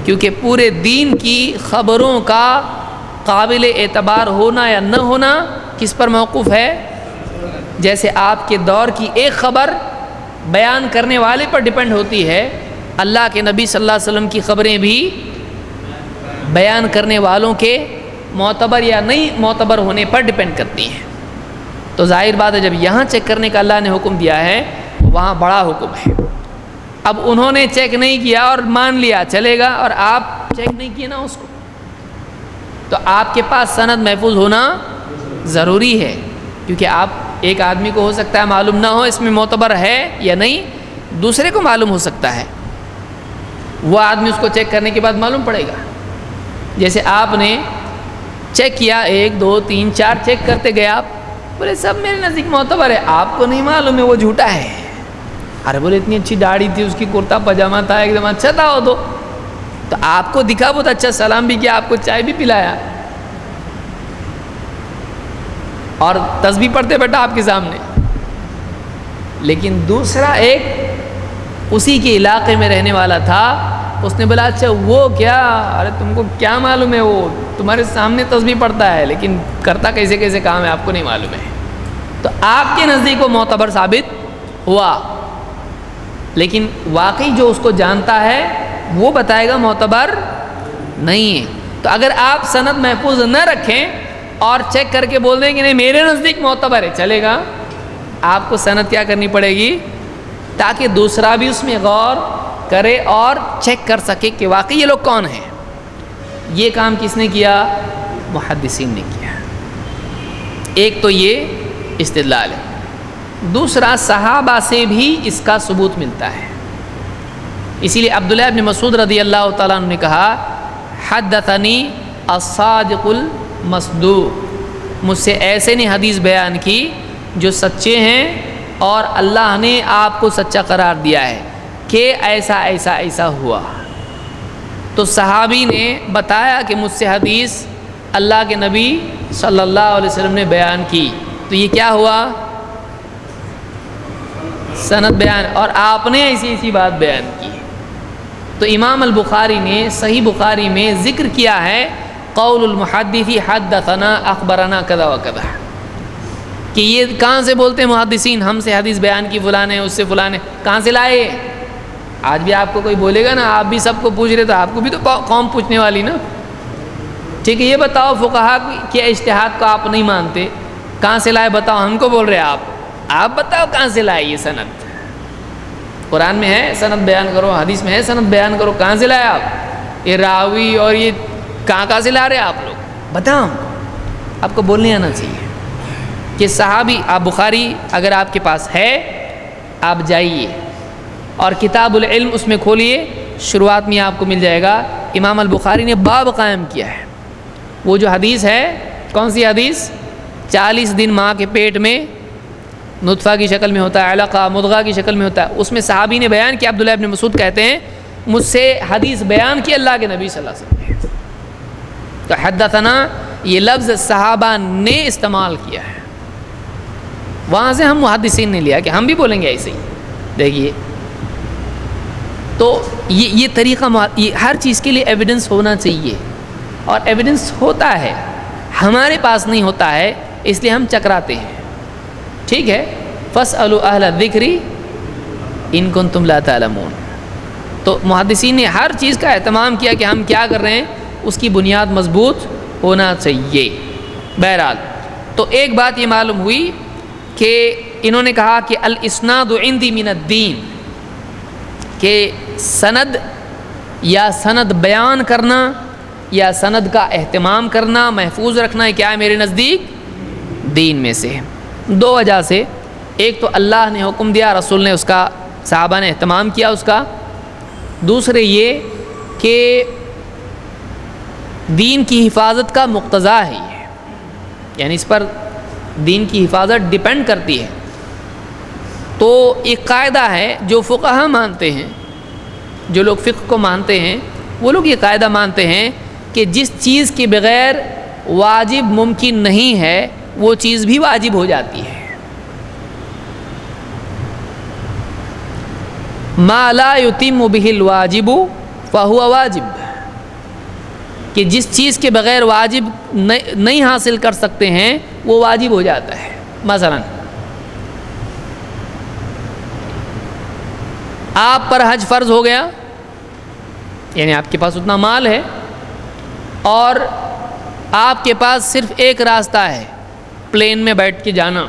[SPEAKER 1] کیونکہ پورے دین کی خبروں کا قابل اعتبار ہونا یا نہ ہونا کس پر موقوف ہے؟ جیسے آپ کے دور کی ایک خبر بیان کرنے والے پر ڈیپینڈ ہوتی ہے، اللہ کے نبی صلی اللہ علیہ وسلم کی خبریں بھی بیان کرنے والوں کے معتبر یا نہیں معتبر ہونے پر ڈیپینڈ کرتی ہیں. تو ظاہر بات ہے جب یہاں چیک کرنے کا اللہ نے حکم دیا ہے، وہاں بڑا حکم ہے. اب انہوں نے چیک نہیں کیا اور مان لیا چلے گا، اور آپ چیک نہیں کیے نا اس کو، تو آپ کے پاس سند محفوظ ہونا ضروری ہے. کیونکہ آپ ایک آدمی کو ہو سکتا ہے معلوم نہ ہو اس میں معتبر ہے یا نہیں، دوسرے کو معلوم ہو سکتا ہے، وہ آدمی اس کو چیک کرنے کے بعد معلوم پڑے گا. جیسے آپ نے چیک کیا، 1 2 3 4 چیک کرتے گئے، آپ بولے سب میرے نزدیک معتبر ہے، آپ کو نہیں معلوم ہے وہ جھوٹا ہے. ارے بولے اتنی اچھی داڑھی تھی اس کی، کرتا پاجامہ تھا، ایک دم اچھا تھا وہ تو آپ کو دکھا بہت اچھا، سلام بھی کیا، آپ کو چائے بھی پلایا اور تسبیح پڑھتے بیٹھا آپ کے سامنے. لیکن دوسرا ایک اسی کے علاقے میں رہنے والا تھا، اس نے بولا اچھا وہ کیا، ارے تم کو کیا معلوم ہے، وہ تمہارے سامنے تسبیح پڑھتا ہے لیکن کرتا کیسے کیسے کام ہے آپ کو نہیں معلوم ہے. تو آپ کے نزدیک وہ معتبر ثابت ہوا، لیکن واقعی جو اس کو جانتا ہے وہ بتائے گا معتبر نہیں ہے۔ تو اگر آپ سند محفوظ نہ رکھیں اور چیک کر کے بول دیں کہ نہیں میرے نزدیک معتبر ہے، چلے گا؟ آپ کو سند کیا کرنی پڑے گی تاکہ دوسرا بھی اس میں غور کرے اور چیک کر سکے کہ واقعی یہ لوگ کون ہیں۔ یہ کام کس نے کیا؟ محدثین نے کیا۔ ایک تو یہ استدلال ہے، دوسرا صحابہ سے بھی اس کا ثبوت ملتا ہے۔ اسی لیے عبداللہ ابن مسعود رضی اللہ تعالیٰ عنہ نے کہا حدثنی الصادق المصدوق، مجھ سے ایسے نے حدیث بیان کی جو سچے ہیں اور اللہ نے آپ کو سچا قرار دیا ہے کہ ایسا ایسا ایسا ہوا۔ تو صحابی نے بتایا کہ مجھ سے حدیث اللہ کے نبی صلی اللہ علیہ وسلم نے بیان کی، تو یہ کیا ہوا؟ سند بیان، اور آپ نے ایسی ایسی بات بیان کی۔ تو امام البخاری نے صحیح بخاری میں ذکر کیا ہے قول المحدث حدثنا اخبرنا کذا و کذا، کہ یہ کہاں سے بولتے ہیں محدثین ہم سے حدیث بیان کی فلاں نے، اس سے فلاں نے، کہاں سے لائے؟ آج بھی آپ کو کوئی بولے گا نا، آپ بھی سب کو پوچھ رہے تو آپ کو بھی تو قوم پوچھنے والی نا، ٹھیک ہے؟ یہ بتاؤ فقہا کے اجتہاد کو آپ نہیں مانتے، کہاں سے لائے بتاؤ؟ ہم کو بول رہے آپ بتاؤ کہاں سے لائے یہ سند؟ قرآن میں ہے سند بیان کرو، حدیث میں ہے سند بیان کرو، کہاں سے لائے آپ؟ یہ راوی اور یہ کہاں سے لا رہے آپ لوگ؟ بتاؤ، آپ کو بولنے آنا چاہیے کہ صحابی، آپ بخاری اگر آپ کے پاس ہے آپ جائیے اور کتاب العلم اس میں کھولیے، شروعات میں آپ کو مل جائے گا امام البخاری نے باب قائم کیا ہے۔ وہ جو حدیث ہے، کون سی حدیث؟ 40 دن ماں کے پیٹ میں نطفہ کی شکل میں ہوتا ہے، علقہ مضغہ کی شکل میں ہوتا ہے، اس میں صحابی نے بیان کیا، عبداللہ ابن مسعود کہتے ہیں مجھ سے حدیث بیان کی اللہ کے نبی صلی اللہ علیہ وسلم نے۔ تو حدثنا یہ لفظ صحابہ نے استعمال کیا ہے، وہاں سے ہم محدثین نے لیا کہ ہم بھی بولیں گے ایسے ہی۔ دیکھیے تو یہ طریقہ، یہ ہر چیز کے لیے ایویڈنس ہونا چاہیے، اور ایویڈنس ہوتا ہے، ہمارے پاس نہیں ہوتا ہے اس لیے ہم چکراتے ہیں، ٹھیک ہے؟ فاسألوا اہل الذکر ان کنتم لا تعلمون۔ تو محدثین نے ہر چیز کا اہتمام کیا کہ ہم کیا کر رہے ہیں، اس کی بنیاد مضبوط ہونا چاہیے۔ بہرحال تو ایک بات یہ معلوم ہوئی کہ انہوں نے کہا کہ الاسناد عندی من الدین، کہ سند یا سند بیان کرنا یا سند کا اہتمام کرنا، محفوظ رکھنا، کیا ہے میرے نزدیک؟ دین میں سے۔ دو وجہ سے، ایک تو اللہ نے حکم دیا، رسول نے اس کا، صحابہ نے اہتمام کیا اس کا، دوسرے یہ کہ دین کی حفاظت کا مقتضا ہے یہ، یعنی اس پر دین کی حفاظت ڈیپینڈ کرتی ہے۔ تو ایک قاعدہ ہے جو فقہا مانتے ہیں، جو لوگ فقہ کو مانتے ہیں وہ لوگ یہ قاعدہ مانتے ہیں کہ جس چیز کے بغیر واجب ممکن نہیں ہے وہ چیز بھی واجب ہو جاتی ہے۔ ما لا یتم بہ الواجب فہو واجب، کہ جس چیز کے بغیر واجب نہیں حاصل کر سکتے ہیں وہ واجب ہو جاتا ہے۔ مثلا آپ پر حج فرض ہو گیا، یعنی آپ کے پاس اتنا مال ہے اور آپ کے پاس صرف ایک راستہ ہے پلین میں بیٹھ کے جانا،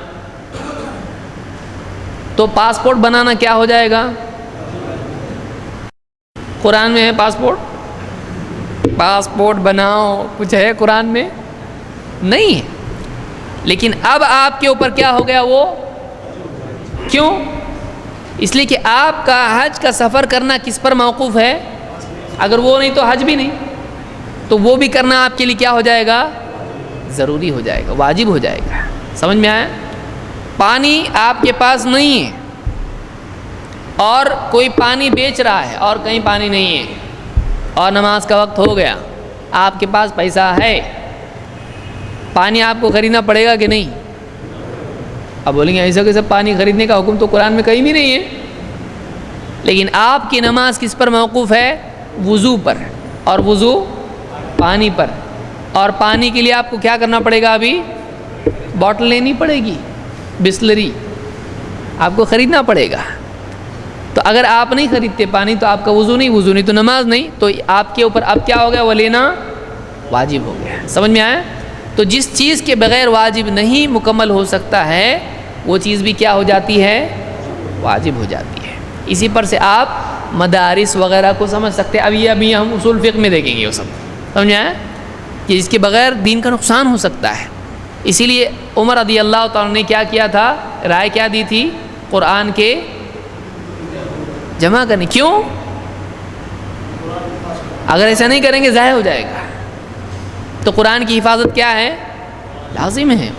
[SPEAKER 1] تو پاسپورٹ بنانا کیا ہو جائے گا؟ قرآن میں ہے پاسپورٹ بناؤ، کچھ ہے قرآن میں؟ نہیں ہے۔ لیکن اب آپ کے اوپر کیا ہو گیا وہ؟ کیوں؟ اس لیے کہ آپ کا حج کا سفر کرنا کس پر موقوف ہے؟ اگر وہ نہیں تو حج بھی نہیں، تو وہ بھی کرنا آپ کے لیے کیا ہو جائے گا؟ ضروری ہو جائے گا، واجب ہو جائے گا۔ سمجھ میں آیا؟ پانی آپ کے پاس نہیں ہے اور کوئی پانی بیچ رہا ہے اور کہیں پانی نہیں ہے اور نماز کا وقت ہو گیا، آپ کے پاس پیسہ ہے، پانی آپ کو خریدنا پڑے گا کہ نہیں؟ اب بولیں گے ایسا کیسے پانی خریدنے کا حکم تو قرآن میں کہیں بھی نہیں ہے، لیکن آپ کی نماز کس پر موقوف ہے؟ وضو پر، اور وضو پانی پر، اور پانی کے لیے آپ کو کیا کرنا پڑے گا؟ ابھی باٹل لینی پڑے گی، بسلری، آپ کو خریدنا پڑے گا. تو اگر آپ نہیں خریدتے پانی تو آپ کا وضو نہیں تو نماز نہیں, تو آپ کے اوپر اب کیا ہو گیا, وہ لینا واجب ہو گیا. سمجھ میں آیا؟ تو جس چیز کے بغیر واجب نہیں مکمل ہو سکتا ہے وہ چیز بھی کیا ہو جاتی ہے, واجب ہو جاتی ہے. اسی پر سے آپ مدارس وغیرہ کو سمجھ سکتے ہیں. ابھی ہم اصول فقہ میں دیکھیں گے وہ سب. سمجھ میں آیا کہ اس کے بغیر دین کا نقصان ہو سکتا ہے. اسی لیے عمر رضی اللہ تعالیٰ نے کیا کیا تھا, رائے کیا دی تھی, قرآن کے جمع کرنے. کیوں؟ اگر ایسا نہیں کریں گے ضائع ہو جائے گا. تو قرآن کی حفاظت کیا ہے, لازم ہے,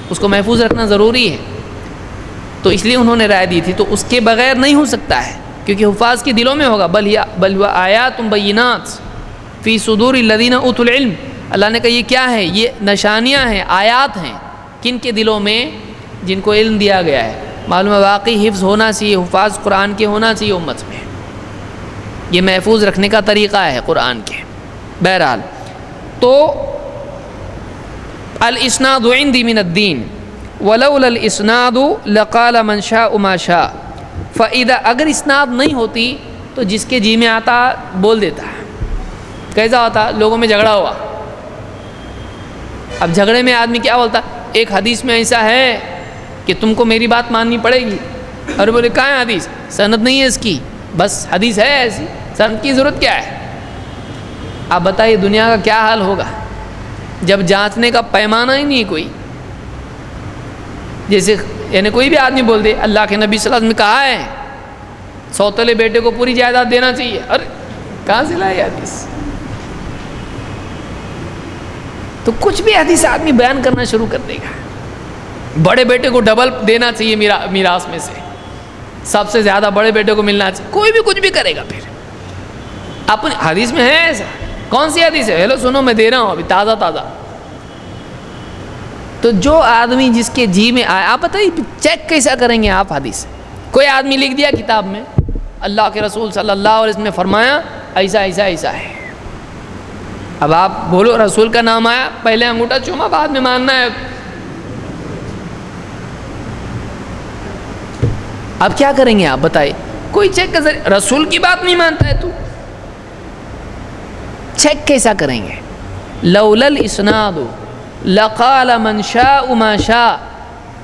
[SPEAKER 1] اس کو محفوظ رکھنا ضروری ہے. تو اس لیے انہوں نے رائے دی تھی. تو اس کے بغیر نہیں ہو سکتا ہے کیونکہ حفاظ کے دلوں میں ہوگا. بل ہوا آیات بینات فی صدور الذین اوتوا العلم. اللہ نے کہا یہ کیا ہے, یہ نشانیاں ہیں, آیات ہیں کن کے دلوں میں, جن کو علم دیا گیا ہے. معلوم ہے واقعی حفظ ہونا چاہیے, حفاظ قرآن کے ہونا چاہیے امت میں. یہ محفوظ رکھنے کا طریقہ ہے قرآن کے. بہرحال تو الاسناد عندی من الدین ولولا الاسناد لقال من شاء ما شاء. فاذا اگر اسناد نہیں ہوتی تو جس کے جی میں آتا بول دیتا. کیسا ہوتا, لوگوں میں جھگڑا ہوا, اب جھگڑے میں آدمی کیا بولتا, ایک حدیث میں ایسا ہے کہ تم کو میری بات ماننی پڑے گی. اور بولے کہاں ہے حدیث, سند نہیں ہے اس کی, بس حدیث ہے ایسی, سند کی ضرورت کیا ہے. آپ بتائیے دنیا کا کیا حال ہوگا جب جانچنے کا پیمانہ ہی نہیں ہے کوئی. جیسے یعنی کوئی بھی آدمی بول دے اللہ کے نبی صلی اللہ علیہ وسلم نے کہا ہے سوتلے بیٹے کو پوری جائیداد دینا چاہیے. ارے کہاں سے لائے حدیث. تو کچھ بھی حدیث آدمی بیان کرنا شروع کر دے گا. بڑے بیٹے کو ڈبل دینا چاہیے میراث میں سے, سب سے زیادہ بڑے بیٹے کو ملنا چاہیے. کوئی بھی کچھ بھی کرے گا. پھر اپنی حدیث میں ہے ایسا, کون سی حدیث ہے, ہیلو سنو میں دے رہا ہوں ابھی تازہ. تو جو آدمی جس کے جی میں آئے, آپ بتائیے چیک کیسا کریں گے آپ حدیث. کوئی آدمی لکھ دیا کتاب میں اللہ کے رسول صلی اللہ علیہ وسلم نے فرمایا ایسا ایسا ایسا ہے. اب آپ بولو رسول کا نام آیا, پہلے انگوٹھا چوما, بعد میں ماننا ہے. اب کیا کریں گے آپ بتائیے. کوئی چیک کر, رسول کی بات نہیں مانتا ہے تو چیک کیسا کریں گے. لولا الاسناد لقال من شاء ما شاء,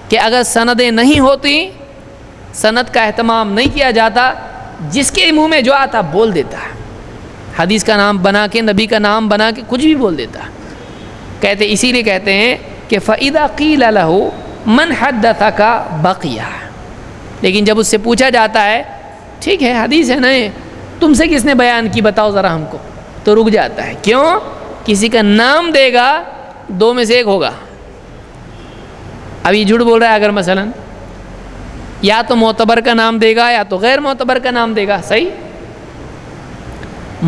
[SPEAKER 1] کہ اگر سندیں نہیں ہوتی, سند کا اہتمام نہیں کیا جاتا, جس کے منہ میں جو آتا بول دیتا. حدیث کا نام بنا کے, نبی کا نام بنا کے کچھ بھی بول دیتا. کہتے اسی لیے کہتے ہیں کہ فَإِذَا قِيلَ لَهُ مَنْ حَدَّثَكَ بَقِيَ. لیکن جب اس سے پوچھا جاتا ہے ٹھیک ہے حدیث ہے نہیں, تم سے کس نے بیان کی بتاؤ ذرا ہم کو, تو رک جاتا ہے. کیوں؟ کسی کا نام دے گا, دو میں سے ایک ہوگا. اب یہ جھوٹ بول رہا ہے اگر مثلا, یا تو معتبر کا نام دے گا یا تو غیر معتبر کا نام دے گا. صحیح,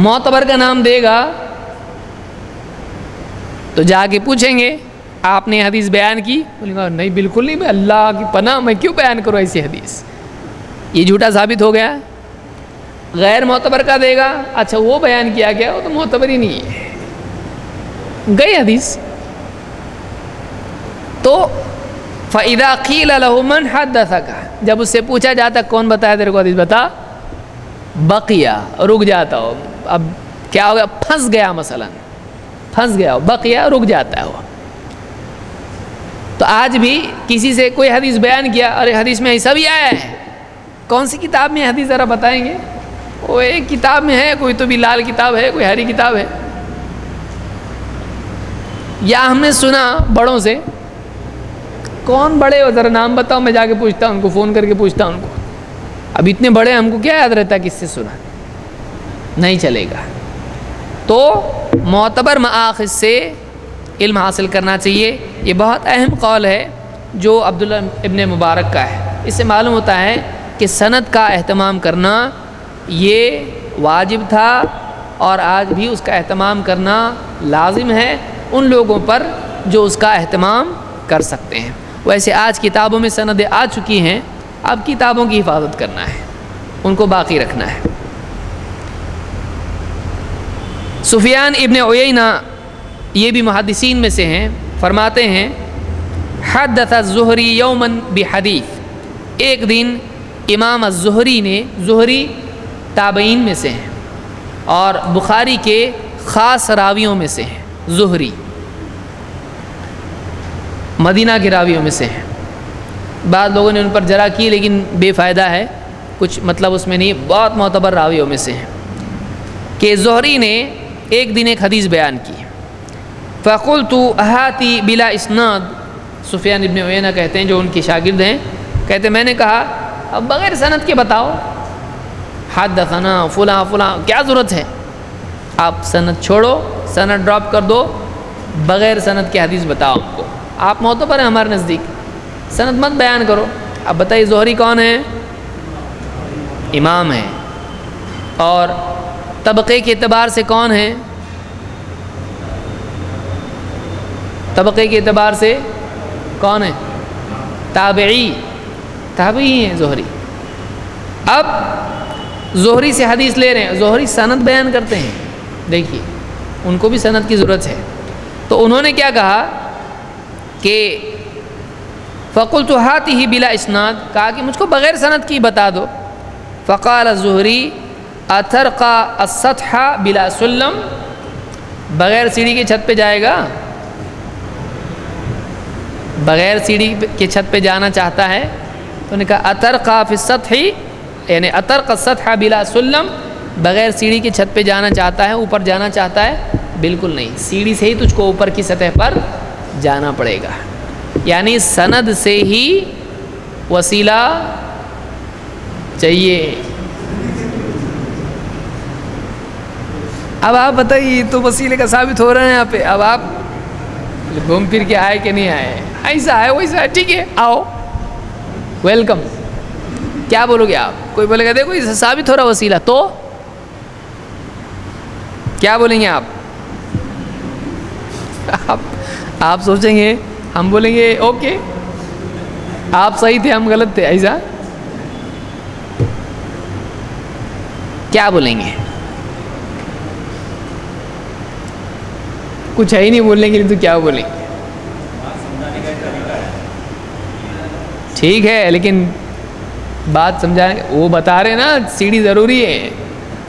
[SPEAKER 1] معتبر کا نام دے گا تو جا کے پوچھیں گے آپ نے حدیث بیان کی, بولیں گا نہیں بالکل نہیں, میں اللہ کی پناہ میں کیوں بیان کروں ایسی حدیث. یہ جھوٹا ثابت ہو گیا. غیر معتبر کا دے گا, اچھا وہ بیان کیا گیا, وہ تو معتبر ہی نہیں ہے, گئی حدیث. تو فَإِذَا قِيلَ لَهُ مَنْ حَدَّثَكَ, جب اس سے پوچھا جاتا کون بتایا تیرے کو حدیث, بتا, بقیہ, رک جاتا ہو. اب کیا ہو گیا, پھنس گیا, مثلا پھنس گیا, بقیہ رک جاتا ہے وہ. تو آج بھی کسی سے کوئی حدیث بیان کیا, ارے حدیث میں ایسا بھی آیا ہے, کون سی کتاب میں حدیث ذرا بتائیں گے. وہ ایک کتاب میں ہے, کوئی تو بھی لال کتاب ہے, کوئی ہری کتاب ہے. یا ہم نے سنا بڑوں سے, کون بڑے ہو ذرا نام بتاؤ, میں جا کے پوچھتا ہوں ان کو, فون کر کے پوچھتا ہوں ان کو. اب اتنے بڑے ہم کو کیا یاد رہتا ہے کس سے سنا, نہیں چلے گا. تو معتبر مآخذ سے علم حاصل کرنا چاہیے. یہ بہت اہم قول ہے جو عبداللہ ابن مبارک کا ہے. اس سے معلوم ہوتا ہے کہ سند کا اہتمام کرنا یہ واجب تھا اور آج بھی اس کا اہتمام کرنا لازم ہے ان لوگوں پر جو اس کا اہتمام کر سکتے ہیں. ویسے آج کتابوں میں سندیں آ چکی ہیں, اب کتابوں کی حفاظت کرنا ہے, ان کو باقی رکھنا ہے. سفیان ابن عیینہ یہ بھی محدثین میں سے ہیں, فرماتے ہیں حدث الزہری یوما بحدیث ایک دن امام الزہری نے، زہری تابعین میں سے ہیں اور بخاری کے خاص راویوں میں سے ہیں، زہری مدینہ کے راویوں میں سے ہیں، بعض لوگوں نے ان پر جرح کی لیکن بے فائدہ ہے، کچھ مطلب اس میں نہیں، بہت معتبر راویوں میں سے ہیں کہ زہری نے ایک دن ایک حدیث بیان کی، فقلت احاتی بلا اسناد، سفیان ابن عیینہ کہتے ہیں جو ان کے شاگرد ہیں، کہتے میں نے کہا اب بغیر سند کے بتاؤ، حدثنا فلاں فلاں، کیا ضرورت ہے، آپ سند چھوڑو، سند ڈراپ کر دو، بغیر سند کے حدیث بتاؤ ہم کو، آپ معتبر ہیں ہمارے نزدیک، سند مت بیان کرو۔ اب بتائیے زہری کون ہے؟ امام ہے، اور طبقے کے اعتبار سے کون ہے؟ طبقے کے اعتبار سے کون ہے؟ تابعی ہیں زہری۔ اب زہری سے حدیث لے رہے ہیں، زہری سند بیان کرتے ہیں، دیکھیے ان کو بھی سند کی ضرورت ہے، تو انہوں نے کیا کہا کہ فقلت ہاتہ بلا اسناد، کہا کہ مجھ کو بغیر سند کی بتا دو، فقال الزہری اترقى السطح بلا سلم، بغیر سیڑھی کے چھت پہ جائے گا، بغیر سیڑھی کے چھت پہ جانا چاہتا ہے، تو نے کہا اترقى فی السطح، یعنی اترقى السطح بلا سلم، بغیر سیڑھی کے چھت پہ جانا چاہتا ہے، اوپر جانا چاہتا ہے، بالکل نہیں، سیڑھی سے ہی تجھ کو اوپر کی سطح پر جانا پڑے گا، یعنی سند سے ہی وسیلہ چاہیے۔ اب آپ بتائیے تو وسیلے کا ثابت ہو رہا ہے یہاں پہ، اب آپ گھوم پھر کے آئے کہ نہیں آئے، ایسا ہے ویسا ہے، ٹھیک ہے آؤ ویلکم، کیا بولو گے آپ؟ کوئی بولے گا دیکھو اسے ثابت ہو رہا وسیلہ، تو کیا بولیں گے آپ؟ آپ سوچیں گے، ہم بولیں گے اوکے آپ صحیح تھے ہم غلط تھے، ایسا کیا بولیں گے؟ کچھ ہے ہی نہیں بولنے کے لیے تو کیا بولیں گے؟ ٹھیک ہے لیکن بات سمجھانے، وہ بتا رہے نا سیڑھی ضروری ہے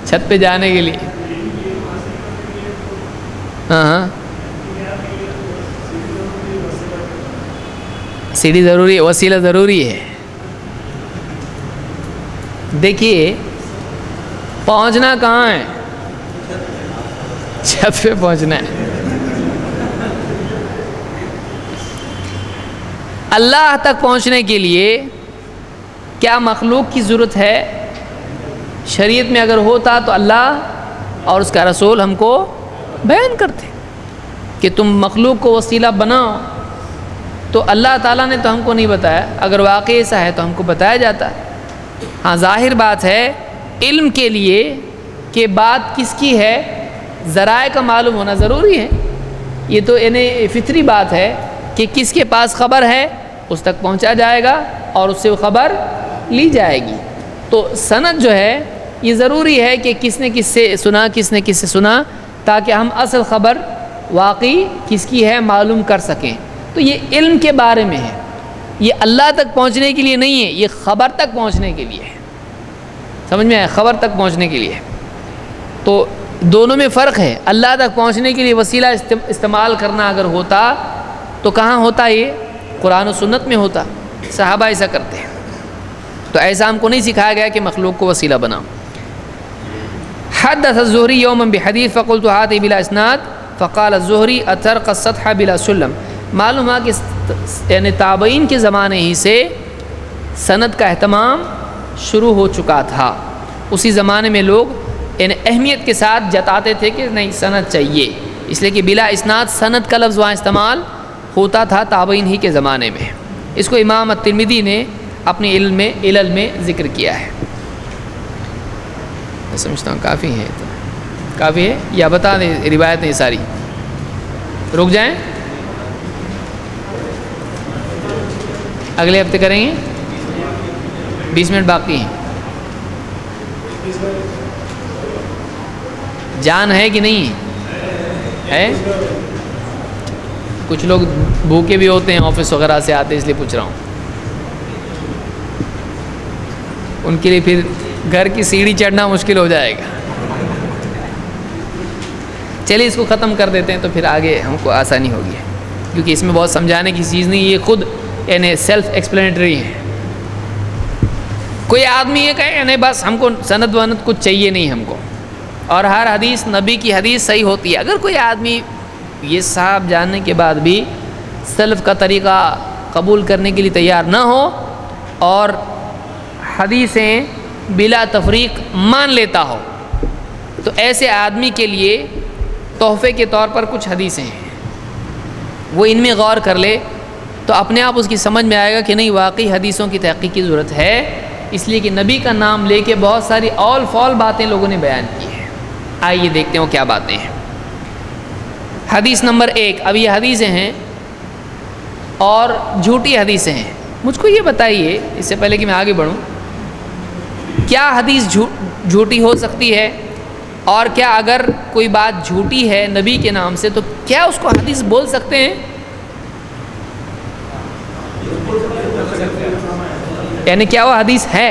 [SPEAKER 1] چھت پہ جانے کے لیے، ہاں سیڑھی ضروری ہے، وسیلہ ضروری ہے۔ دیکھیے پہنچنا کہاں ہے؟ چھت پہ پہنچنا ہے۔ اللہ تک پہنچنے کے لیے کیا مخلوق کی ضرورت ہے؟ شریعت میں اگر ہوتا تو اللہ اور اس کا رسول ہم کو بیان کرتے کہ تم مخلوق کو وسیلہ بناؤ، تو اللہ تعالیٰ نے تو ہم کو نہیں بتایا، اگر واقعی ایسا ہے تو ہم کو بتایا جاتا ہے۔ ہاں ظاہر بات ہے علم کے لیے کہ بات کس کی ہے، ذرائع کا معلوم ہونا ضروری ہے، یہ تو یعنی فطری بات ہے کہ کس کے پاس خبر ہے اس تک پہنچا جائے گا اور اس سے وہ خبر لی جائے گی۔ تو سند جو ہے یہ ضروری ہے کہ کس نے کس سے سنا، کس نے کس سے سنا، تاکہ ہم اصل خبر واقعی کس کی ہے معلوم کر سکیں۔ تو یہ علم کے بارے میں ہے، یہ اللہ تک پہنچنے کے لیے نہیں ہے، یہ خبر تک پہنچنے کے لیے ہے، سمجھ میں آیا؟ خبر تک پہنچنے کے لیے۔ تو دونوں میں فرق ہے، اللہ تک پہنچنے کے لیے وسیلہ استعمال کرنا اگر ہوتا تو کہاں ہوتا؟ یہ قرآن و سنت میں ہوتا، صحابہ ایسا کرتے ہیں، تو ایسا ہم کو نہیں سکھایا گیا کہ مخلوق کو وسیلہ بناؤ۔ حدث الزہری یوما بحدیث فقلت ہاتہ بلا اسناد فقال الزہری اترقى السطح بلا سلم، معلوم ہے کہ یعنی تابعین کے زمانے ہی سے سند کا اہتمام شروع ہو چکا تھا، اسی زمانے میں لوگ یعنی اہمیت کے ساتھ جتاتے تھے کہ نہیں سند چاہیے، اس لیے کہ بلا اسناد سند کا لفظ وہاں استعمال ہوتا تھا تابعین ہی کے زمانے میں۔ اس کو امام الترمذی نے اپنے علل میں ذکر کیا ہے۔ میں سمجھتا ہوں کافی ہے، کافی ہے یا بتا دیں روایت نہیں ساری، رک جائیں اگلے ہفتے کریں گے، 20 منٹ باقی ہیں۔ جان ہے کہ نہیں ہے؟ کچھ لوگ بھوکے بھی ہوتے ہیں، آفس وغیرہ سے آتے، اس لیے پوچھ رہا ہوں۔ ان کے لیے پھر گھر کی سیڑھی چڑھنا مشکل ہو جائے گا. چلیے اس کو ختم کر دیتے ہیں تو پھر آگے ہم کو آسانی ہوگی، کیونکہ اس میں بہت سمجھانے کی چیز نہیں، یہ خود یعنی سیلف ایکسپلینیٹری ہے. کوئی آدمی یہ کہے یعنی بس ہم کو سند وند کچھ چاہیے نہیں ہم کو، اور ہر حدیث نبی کی حدیث صحیح ہوتی ہے. اگر کوئی آدمی یہ صاحب جاننے کے بعد بھی سلف کا طریقہ قبول کرنے کے لیے تیار نہ ہو اور حدیثیں بلا تفریق مان لیتا ہو، تو ایسے آدمی کے لیے تحفے کے طور پر کچھ حدیثیں ہیں، وہ ان میں غور کر لے تو اپنے آپ اس کی سمجھ میں آئے گا کہ نہیں واقعی حدیثوں کی تحقیق کی ضرورت ہے، اس لیے کہ نبی کا نام لے کے بہت ساری اول فال باتیں لوگوں نے بیان کی ہیں. آئیے دیکھتے ہیں وہ کیا باتیں ہیں. حدیث نمبر 1. اب یہ حدیثیں ہیں اور جھوٹی حدیثیں ہیں. مجھ کو یہ بتائیے اس سے پہلے کہ میں آگے بڑھوں، کیا حدیث جھوٹی ہو سکتی ہے؟ اور کیا اگر کوئی بات جھوٹی ہے نبی کے نام سے تو کیا اس کو حدیث بول سکتے ہیں؟ یعنی کیا وہ حدیث ہے؟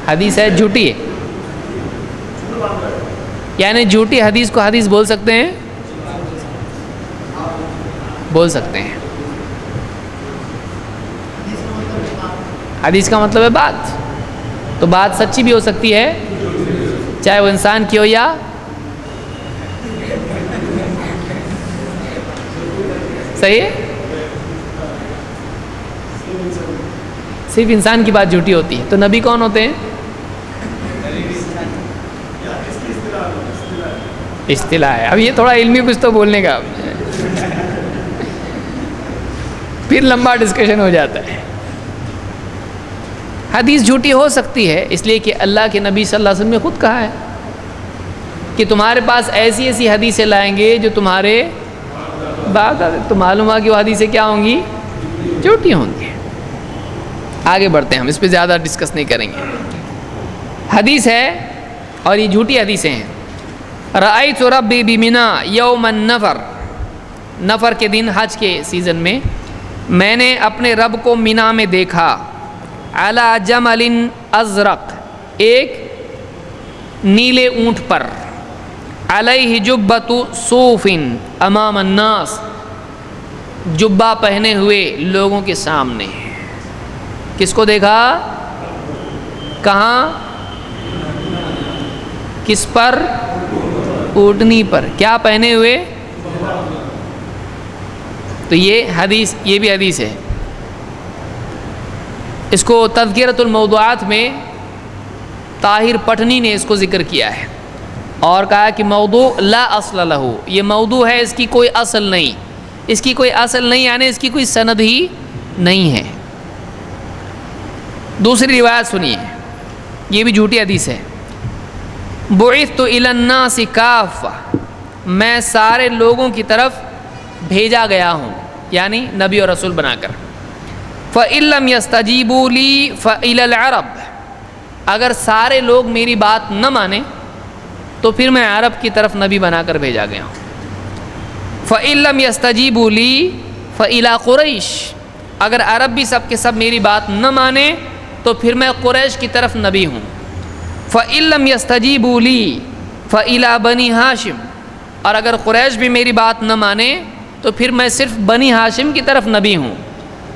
[SPEAKER 1] حدیث ہے جھوٹی ہے، یعنی جھوٹی حدیث کو حدیث بول سکتے ہیں؟ بول سکتے ہیں. حدیث کا مطلب ہے بات، تو بات سچی بھی ہو سکتی ہے چاہے وہ انسان کی ہو یا صحیح ہے. صرف انسان کی بات جھوٹی ہوتی ہے. تو نبی کون ہوتے ہیں؟ اصطلاح ہے. اب یہ تھوڑا علمی کچھ تو بولنے کا پھر لمبا ڈسکشن ہو جاتا ہے. حدیث جھوٹی ہو سکتی ہے اس لیے کہ اللہ کے نبی صلی اللہ علیہ وسلم نے خود کہا ہے کہ تمہارے پاس ایسی ایسی حدیثیں لائیں گے جو تمہارے بعد تو معلوم ہوا کہ وہ حدیثیں کیا ہوں گی؟ جھوٹی ہوں گی. آگے بڑھتے ہیں، ہم اس پہ زیادہ ڈسکس نہیں کریں گے. حدیث ہے اور یہ جھوٹی حدیثیں ہیں. رأیت ربی بمنا یوم النفر، نفر کے دن حج کے سیزن میں نے اپنے رب کو مینا میں دیکھا. علی جمل ازرق، ایک نیلے اونٹ پر. علیہ جبۃ صوف امام الناس، جبہ پہنے ہوئے لوگوں کے سامنے. کس کو دیکھا؟ کہاں؟ کس پر؟ اونٹنی پر. کیا پہنے ہوئے؟ تو یہ حدیث، یہ بھی حدیث ہے. اس کو تذکرۃ الموضوعات میں طاہر پٹھنی نے اس کو ذکر کیا ہے اور کہا کہ موضوع لا اصل لہ، یہ موضوع ہے، اس کی کوئی اصل نہیں. اس کی کوئی اصل نہیں یعنی اس کی کوئی سند ہی نہیں ہے. دوسری روایت سنیے، یہ بھی جھوٹی حدیث ہے. بعثت الی الناس کافہ، میں سارے لوگوں کی طرف بھیجا گیا ہوں، یعنی نبی اور رسول بنا کر. فإن لم يستجیبوا لی فإلی العرب، اگر سارے لوگ میری بات نہ مانیں تو پھر میں عرب کی طرف نبی بنا کر بھیجا گیا ہوں. فإن لم يستجیبوا لی فإلی قریش، اگر عرب بھی سب کے سب میری بات نہ مانیں تو پھر میں قریش کی طرف نبی ہوں. فإن لم يستجیبوا لی فإلی بنی ہاشم، اور اگر قریش بھی میری بات نہ مانے تو پھر میں صرف بنی ہاشم کی طرف نبی ہوں.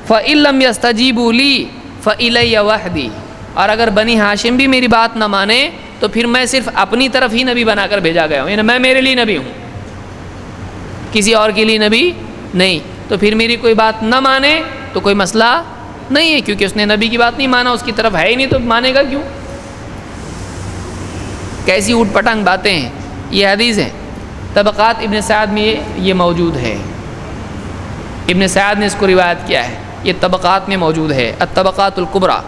[SPEAKER 1] فإن لم يستجیبوا لی فإلی وحدی، اور اگر بنی ہاشم بھی میری بات نہ مانے تو پھر میں صرف اپنی طرف ہی نبی بنا کر بھیجا گیا ہوں، یعنی میں میرے لیے نبی ہوں، کسی اور کے لیے نبی نہیں. تو پھر میری کوئی بات نہ مانے تو کوئی مسئلہ نہیں ہے، کیونکہ اس نے نبی کی بات نہیں مانا، اس کی طرف ہے ہی نہیں تو مانے گا کیوں؟ کیسی اوٹ پٹانگ باتیں ہیں. یہ حدیث ہے. طبقات ابن سعد میں یہ موجود ہے، ابن سعد نے اس کو روایت کیا ہے، یہ طبقات میں موجود ہے، الطبقات الکبریٰ.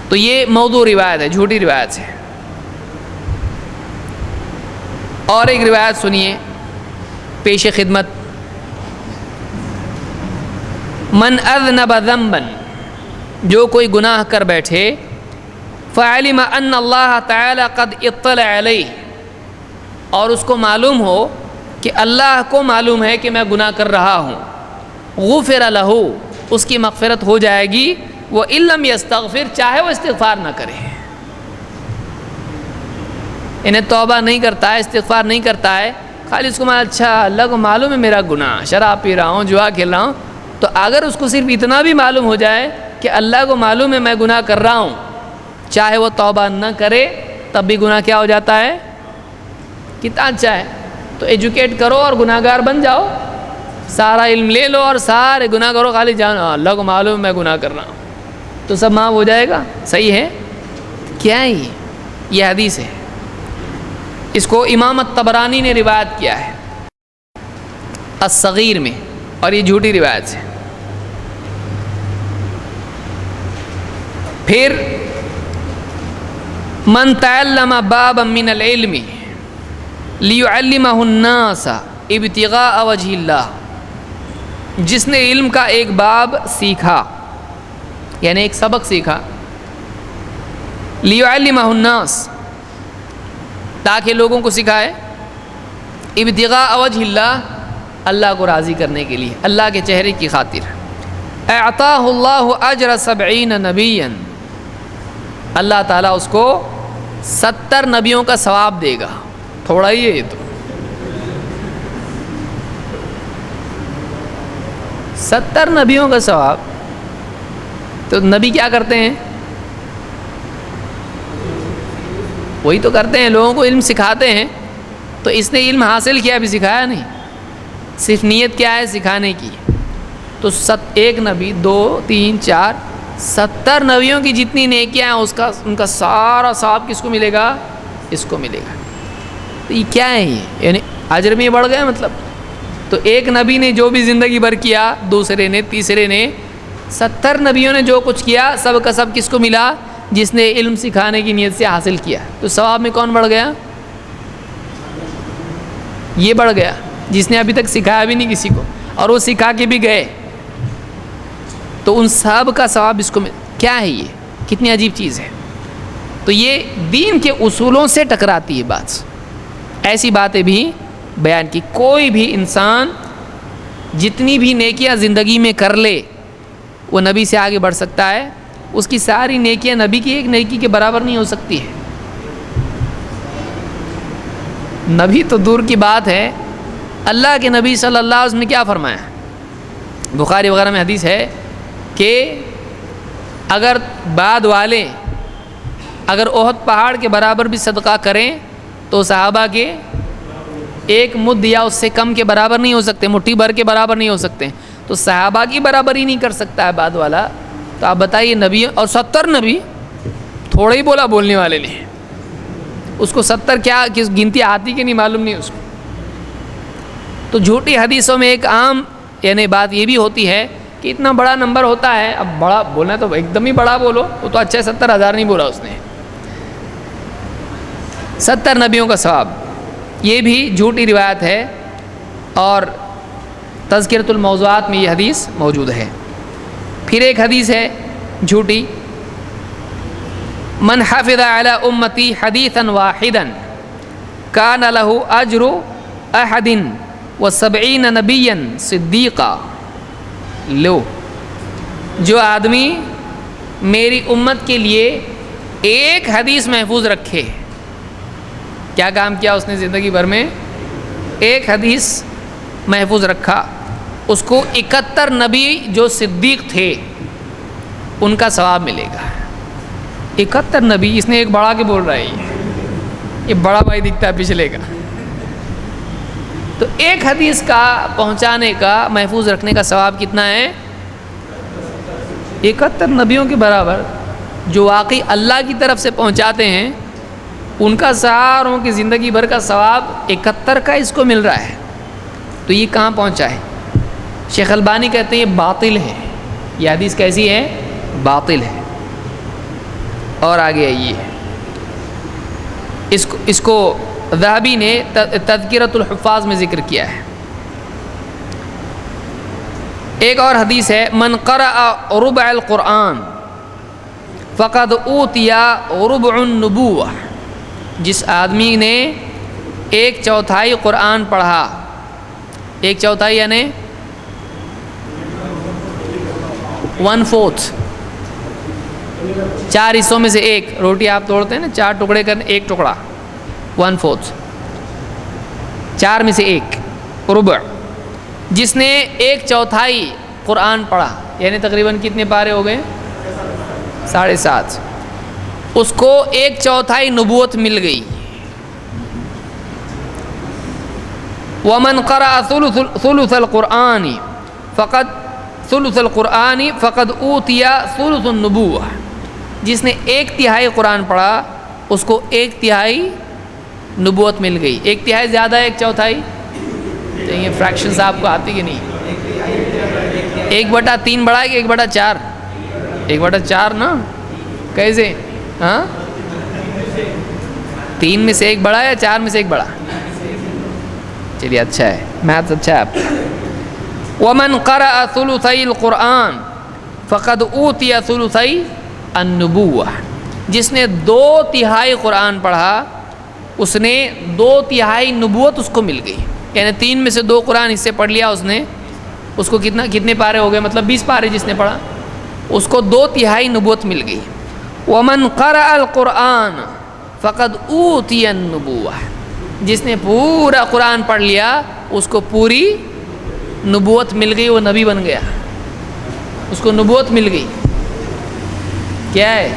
[SPEAKER 1] تو یہ موضوع روایت ہے، جھوٹی روایت ہے. اور ایک روایت سنیے پیش خدمت. من اذنب ذنبا، جو کوئی گناہ کر بیٹھے، فعلم ان اللہ تعالی قد اطلع علیہ، اور اس کو معلوم ہو کہ اللہ کو معلوم ہے کہ میں گناہ کر رہا ہوں، غفر لہ، اس کی مغفرت ہو جائے گی، وہ علم یستغفر، چاہے وہ استغفار نہ کرے، انہیں توبہ نہیں کرتا ہے، استغفار نہیں کرتا ہے، خالی اس کو اچھا اللہ کو معلوم ہے میرا گناہ، شراب پی رہا ہوں، جوا کھیل رہا ہوں، تو اگر اس کو صرف اتنا بھی معلوم ہو جائے کہ اللہ کو معلوم ہے میں گناہ کر رہا ہوں، چاہے وہ توبہ نہ کرے تب بھی گناہ کیا ہو جاتا ہے، کتنا اچھا ہے۔ تو ایجوکیٹ کرو اور گناہ گار بن جاؤ، سارا علم لے لو اور سارے گناہ کرو، خالی جانو اللہ کو معلوم ہے میں گناہ کر رہا ہوں، تو سب معاف ہو جائے گا۔ صحیح ہے؟ کیا ہے یہ حدیث ہے، اس کو امام الطبرانی نے روایت کیا ہے الصغیر میں، اور یہ جھوٹی روایت ہے۔ پھر من تعلم بابا من العلم لیعلمہ الناس ابتغاء وجہ اللہ، جس نے علم کا ایک باب سیکھا، یعنی ایک سبق سیکھا، لیعلمہ الناس، تاکہ لوگوں کو سکھائے، ابتغاء وجہ اللہ، اللہ کو راضی کرنے کے لیے، اللہ کے چہرے کی خاطر، اعطاہ اللہ اجر 70 نبیا، اللہ تعالیٰ اس کو 70 نبیوں کا ثواب دے گا۔ تھوڑا ہی ہے یہ تو، 70 نبیوں کا ثواب۔ تو نبی کیا کرتے ہیں؟ وہی تو کرتے ہیں، لوگوں کو علم سکھاتے ہیں، تو اس نے علم حاصل کیا، ابھی سکھایا نہیں، صرف نیت کیا ہے سکھانے کی۔ تو ایک نبی، 2 3 4 70 نبیوں کی جتنی نیکیاں ہیں ان کا سارا ثواب کس کو ملے گا؟ اس کو ملے گا۔ تو یہ کیا ہے یہ؟ یعنی اجر میں بڑھ گیا مطلب۔ تو ایک نبی نے جو بھی زندگی بھر کیا، دوسرے نے، تیسرے نے، 70 نبیوں نے جو کچھ کیا، سب کا سب کس کو ملا؟ جس نے علم سکھانے کی نیت سے حاصل کیا۔ تو ثواب میں کون بڑھ گیا؟ یہ بڑھ گیا جس نے ابھی تک سکھایا بھی نہیں کسی کو، اور وہ سکھا کے بھی گئے، تو ان سب کا ثواب اس کو کیا ہے؟ یہ کتنی عجیب چیز ہے۔ تو یہ دین کے اصولوں سے ٹکراتی ہے بات۔ ایسی باتیں بھی بیان کی، کوئی بھی انسان جتنی بھی نیکیاں زندگی میں کر لے وہ نبی سے آگے بڑھ سکتا ہے، اس کی ساری نیکیاں نبی کی ایک نیکی کے برابر نہیں ہو سکتی ہے۔ نبی تو دور کی بات ہے، اللہ کے نبی صلی اللہ علیہ وسلم نے کیا فرمایا؟ بخاری وغیرہ میں حدیث ہے کہ اگر بعد والے اگر احد پہاڑ کے برابر بھی صدقہ کریں تو صحابہ کے ایک مد یا اس سے کم کے برابر نہیں ہو سکتے، مٹھی بھر کے برابر نہیں ہو سکتے، تو صحابہ کی برابر ہی نہیں کر سکتا ہے بعد والا، تو آپ بتائیے نبی، اور 70 نبی، تھوڑا ہی بولا بولنے والے نے، اس کو 70 کیا کس گنتی آتی کہ نہیں معلوم نہیں اس کو۔ تو جھوٹی حدیثوں میں ایک عام یعنی بات یہ بھی ہوتی ہے کہ اتنا بڑا نمبر ہوتا ہے، اب بڑا بولنا تو ایک دم ہی بڑا بولو، وہ تو اچھا 70,000 نہیں بولا اس نے، 70 نبیوں کا ثواب، یہ بھی جھوٹی روایت ہے، اور تذکرۃ الموضوعات میں یہ حدیث موجود ہے۔ پھر ایک حدیث ہے جھوٹی، من حفظ علی امتی حدیثا واحدا کان لہ اجر احد و70 نبیا صدیقا، لو جو آدمی میری امت کے لیے ایک حدیث محفوظ رکھے، کیا کام کیا اس نے زندگی بھر میں؟ ایک حدیث محفوظ رکھا، اس کو 71 نبی جو صدیق تھے ان کا ثواب ملے گا۔ 71 نبی، اس نے ایک بڑا کے بول رہا ہے، یہ بڑا بھائی دکھتا ہے پچھلے کا۔ تو ایک حدیث کا پہنچانے کا، محفوظ رکھنے کا ثواب کتنا ہے؟ 71 نبیوں کے برابر، جو واقعی اللہ کی طرف سے پہنچاتے ہیں ان کا ساروں کی زندگی بھر کا ثواب 71 کا اس کو مل رہا ہے۔ تو یہ کہاں پہنچا ہے؟ شیخ البانی کہتے ہیں یہ باطل ہے، یہ حدیث کیسی ہے؟ باطل ہے۔ اور آگے آئیے، اس کو ذہبی نے تذکرۃ الحفاظ میں ذکر کیا ہے۔ ایک اور حدیث ہے، من قرأ ربع القرآن فقد اوتی ربع النبوہ، جس آدمی نے 1/4 قرآن پڑھا، 1/4 یعنی 1/4، 4 حصوں میں سے ایک. روٹی آپ توڑتے ہیں نا 4 ٹکڑے کرنے، ایک ٹکڑا 1/4، 4 میں سے ایک ربع. جس نے 1/4 قرآن پڑھا، یعنی تقریباً کتنے پارے ہو گئے؟ 7.5. اس کو 1/4 نبوت مل گئی. ومن قرأ ثلث القرآن فقد اوتی ثلث النبوہ. جس نے 1/3 قرآن پڑھا اس کو 1/3 نبوت مل گئی. 1/3 زیادہ ہے 1/4؟ تو یہ فریکشنز آپ کو آتی کہ نہیں؟ 1/3 بڑا ہے کہ 1/4؟ 1/4 نا. کیسے؟ ہاں 3 میں سے 1 بڑا ہے یا 4 میں سے 1 بڑا؟ چلیے اچھا ہے، میتھس اچھا ہے آپ کا. ومن قرأ ثلثي القرآن فقد اوتی ثلثي النبوہ. جس نے 2/3 قرآن پڑھا اس نے 2/3 نبوت اس کو مل گئی. یعنی 3 میں سے 2 قرآن حصے پڑھ لیا اس نے، اس کو کتنے پارے ہو گئے؟ مطلب 20 پارے جس نے پڑھا اس کو 2/3 نبوت مل گئی. ومن قرأ القرآن فقد اوتی النبوہ. جس نے پورا قرآن پڑھ لیا اس کو پوری نبوت مل گئی، وہ نبی بن گیا، اس کو نبوت مل گئی. کیا ہے؟